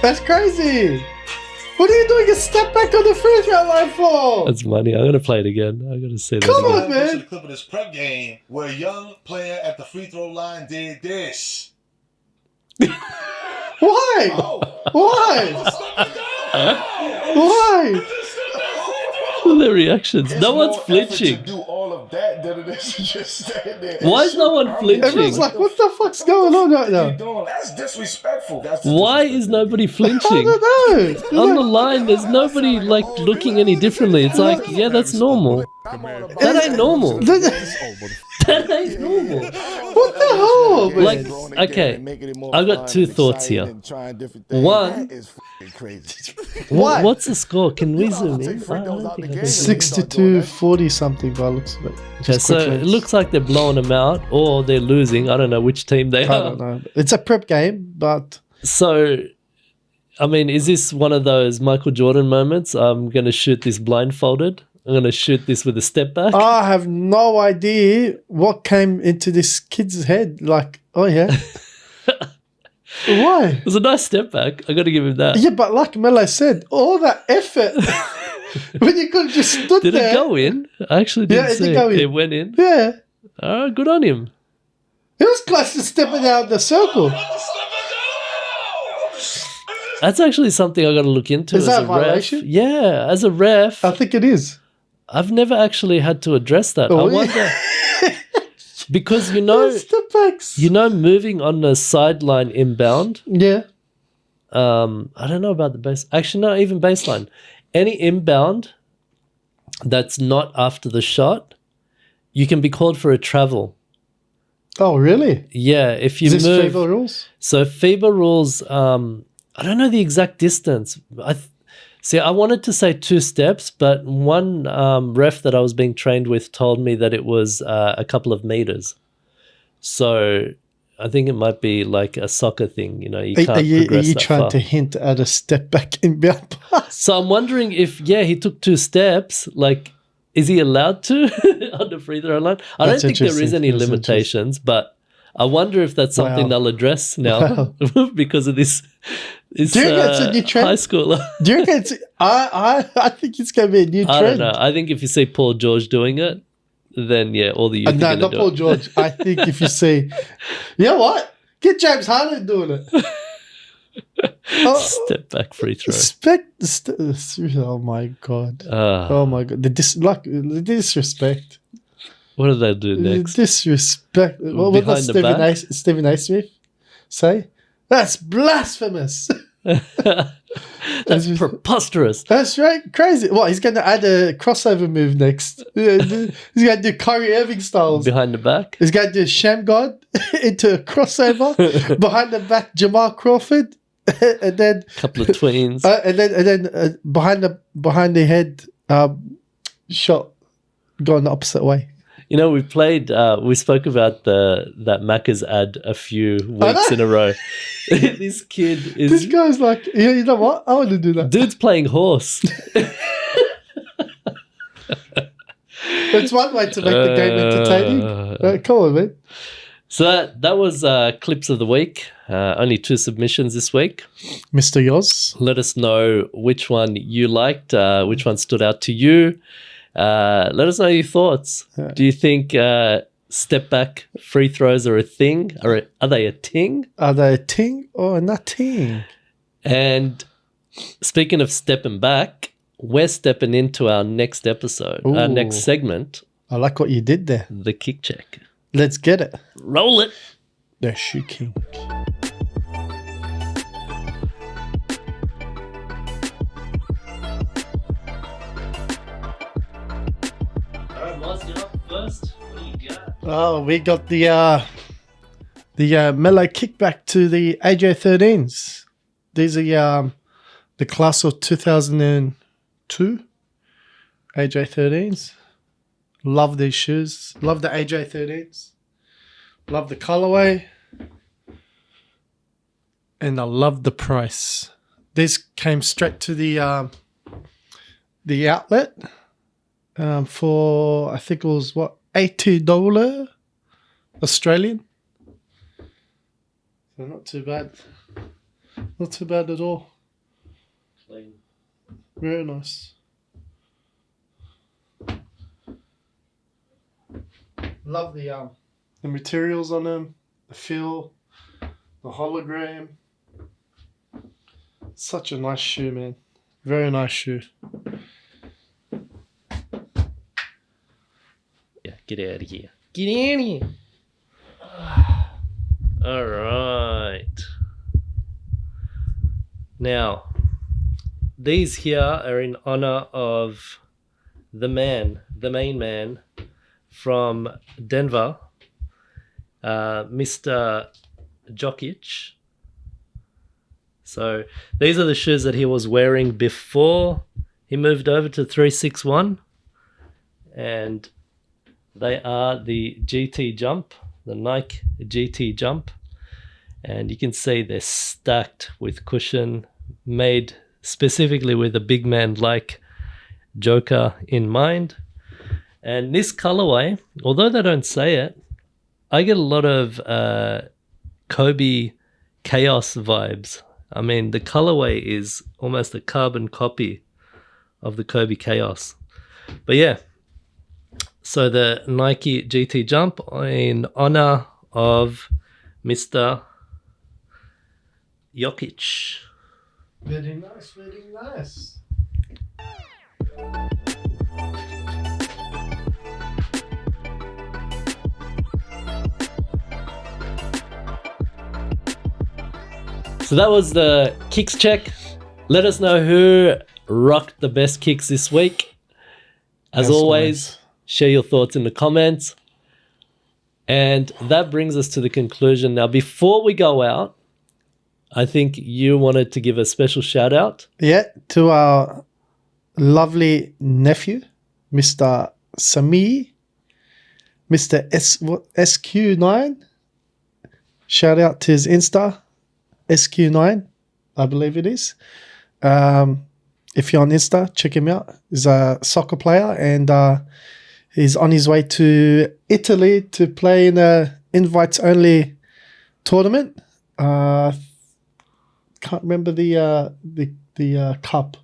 That's crazy. What are you doing a step back on the free throw line for? That's money. I'm gonna play it again. I gotta see that. Come again. on, man. To the clip of this prep game where a young player at the free throw line did this. Why? Why? Why? The reactions. No one's more effort flinching. To do all of that than it is to just stand there. Why is no one flinching? Everyone's like, what the fuck's going on right now? That's disrespectful. Why is nobody I flinching? don't know. On the line, there's nobody like looking any differently. It's like, yeah, that's normal. That ain't normal. That ain't normal. What the hell, man? Like, okay, I've got two thoughts here. One, what's the score? Can we zoom in? I don't think I can zoom in. 62-40 something by the looks of it. Okay, Just so quickly. it looks like they're blowing them out or they're losing. I don't know which team they I are. don't know. It's a prep game, but So I mean, is this one of those Michael Jordan moments? I'm going to shoot this blindfolded. I'm going to shoot this with a step back. I have no idea what came into this kid's head. Like, oh yeah. Why? It was a nice step back. I got to give him that. Yeah, but like Melo said, all that effort when you could have just stood Did there. it go in? I actually didn't Yeah, it see did go in. It went in. Yeah. Oh, good on him. It was close to stepping out the circle. That's actually something I got to look into Is as that a a violation? ref. Yeah, as a ref, I think it is. I've never actually had to address that. Oh, I wonder because Step backs. moving on the sideline inbound. Yeah. I don't know about the base. Actually, not even baseline. Any inbound that's not after the shot, you can be called for a travel. Oh, really? Yeah, if you Is this move. FIBA rules? So FIBA rules. I don't know the exact distance. I wanted to say 2 steps, but one ref that I was being trained with told me that it was a couple of meters. So I think it might be like a soccer thing. You can't Are you progress that trying far. to hint at a step back inbound pass? So I'm wondering if, he took 2 steps. Like, is he allowed to on the free throw line? I That's don't think there is interesting. any That's limitations, but I wonder if that's something Wow. they'll address now because of this. Do you reckon it's a new trend? high schooler. Do you reckon it's... I think it's going to be a new I trend. don't know. I think if you see Paul George doing it, then all the youth are No, going to not do Paul it. George. I think if you see... You know what? Get James Harden doing it. Step back free throw. Oh, my God. Ah, Oh, my God. The disrespect. what did they do next? Disrespect. What Behind does the back? Stephen A. Smith say? That's blasphemous. That's preposterous. That's right. Crazy. What? He's going to add a crossover move next. He's going to do Kyrie Irving styles. Behind the back. He's going to do Sham God into a crossover. Behind the back, Jamal Crawford. And then Couple of tweens. and then behind the head shot going the opposite way. We spoke about that Macca's ad a few weeks in a row. This kid This is, guy's like, yeah, you know what? I want to do that. dude's playing horse. It's one way to make the game entertaining. Come on, man. So that was clips of the week. Only 2 submissions this week. Mr. Yoz. Let us know which one you liked, which one stood out to you. Let us know your thoughts. Yeah. Do you think step back free throws are a thing? Or are they a ting? Are they a ting or a nothing? And speaking of stepping back, we're stepping into our next episode, our Ooh. next segment, I like what you did there. the kick check. Let's get it. Roll it. The shoe king. All right, Maz, you're up first. What do you got? Oh, we got the mellow kickback to the AJ13s. These are the class of 2002 AJ13s. Love these shoes. Love the AJ13s. Love the colorway. And I love the price. This came straight to the outlet for, I think it was what, $80 Australian. So not too bad. Not too bad at all. Clean. Very nice. Love the materials on them, the feel, the hologram. Such a nice shoe, man. Very nice shoe. Yeah, get out of here. Get out of here. All right. Now, these here are in honor of the main man from Denver, Mr. Jokic. So these are the shoes that he was wearing before he moved over to 361, and they are the GT Jump, the Nike GT Jump, and you can see they're stacked with cushion, made specifically with a big man like Joker in mind. And this colorway, although they don't say it, I get a lot of Kobe Chaos vibes. I mean, the colorway is almost a carbon copy of the Kobe Chaos. But yeah, so the Nike GT Jump in honor of Mr. Jokic. Very nice, very nice. So that was the kicks check. Let us know who rocked the best kicks this week. As always, share your thoughts in the comments. And that brings us to the conclusion. Now, before we go out, I think you wanted to give a special shout out. Yeah, to our lovely nephew, Mr. Sami, Mr. SQ9. Shout out to his Insta, SQ9, I believe it is. If you're on Insta, check him out. He's a soccer player and he's on his way to Italy to play in a invites-only tournament. Can't remember the cup.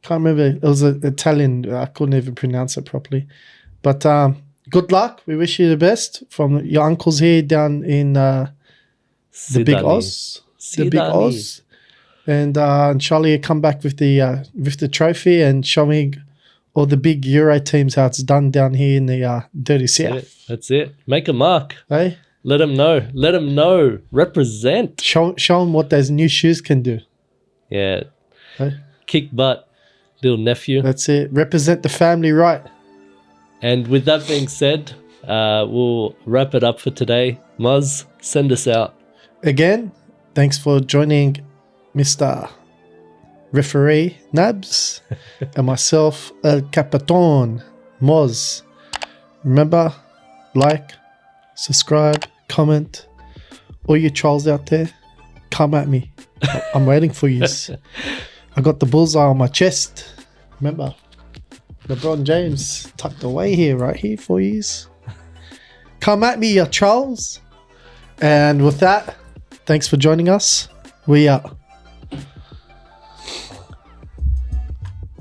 Can't remember. It was an Italian. I couldn't even pronounce it properly. But good luck. We wish you the best from your uncles here down in the Big Oz. The Big Oz. And Charlie come back with the trophy and showing all the big Euro teams how it's done down here in the dirty south. That's it. Make a mark. Hey? Let them know. Let them know. Represent. Show them what those new shoes can do. Yeah. Hey? Kick butt, little nephew. That's it. Represent the family right. And with that being said, we'll wrap it up for today. Muzz, send us out. Again, thanks for joining Mr. Referee Nabs and myself, El Capitan Moz. Remember, like, subscribe, comment. All you trolls out there, come at me. I'm waiting for you. I got the bullseye on my chest. Remember, LeBron James tucked away here, right here for you. Come at me, you trolls. And with that, thanks for joining us. We are.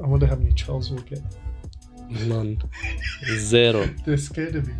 I wonder how many trolls we'll get. None. Zero. They're scared of me.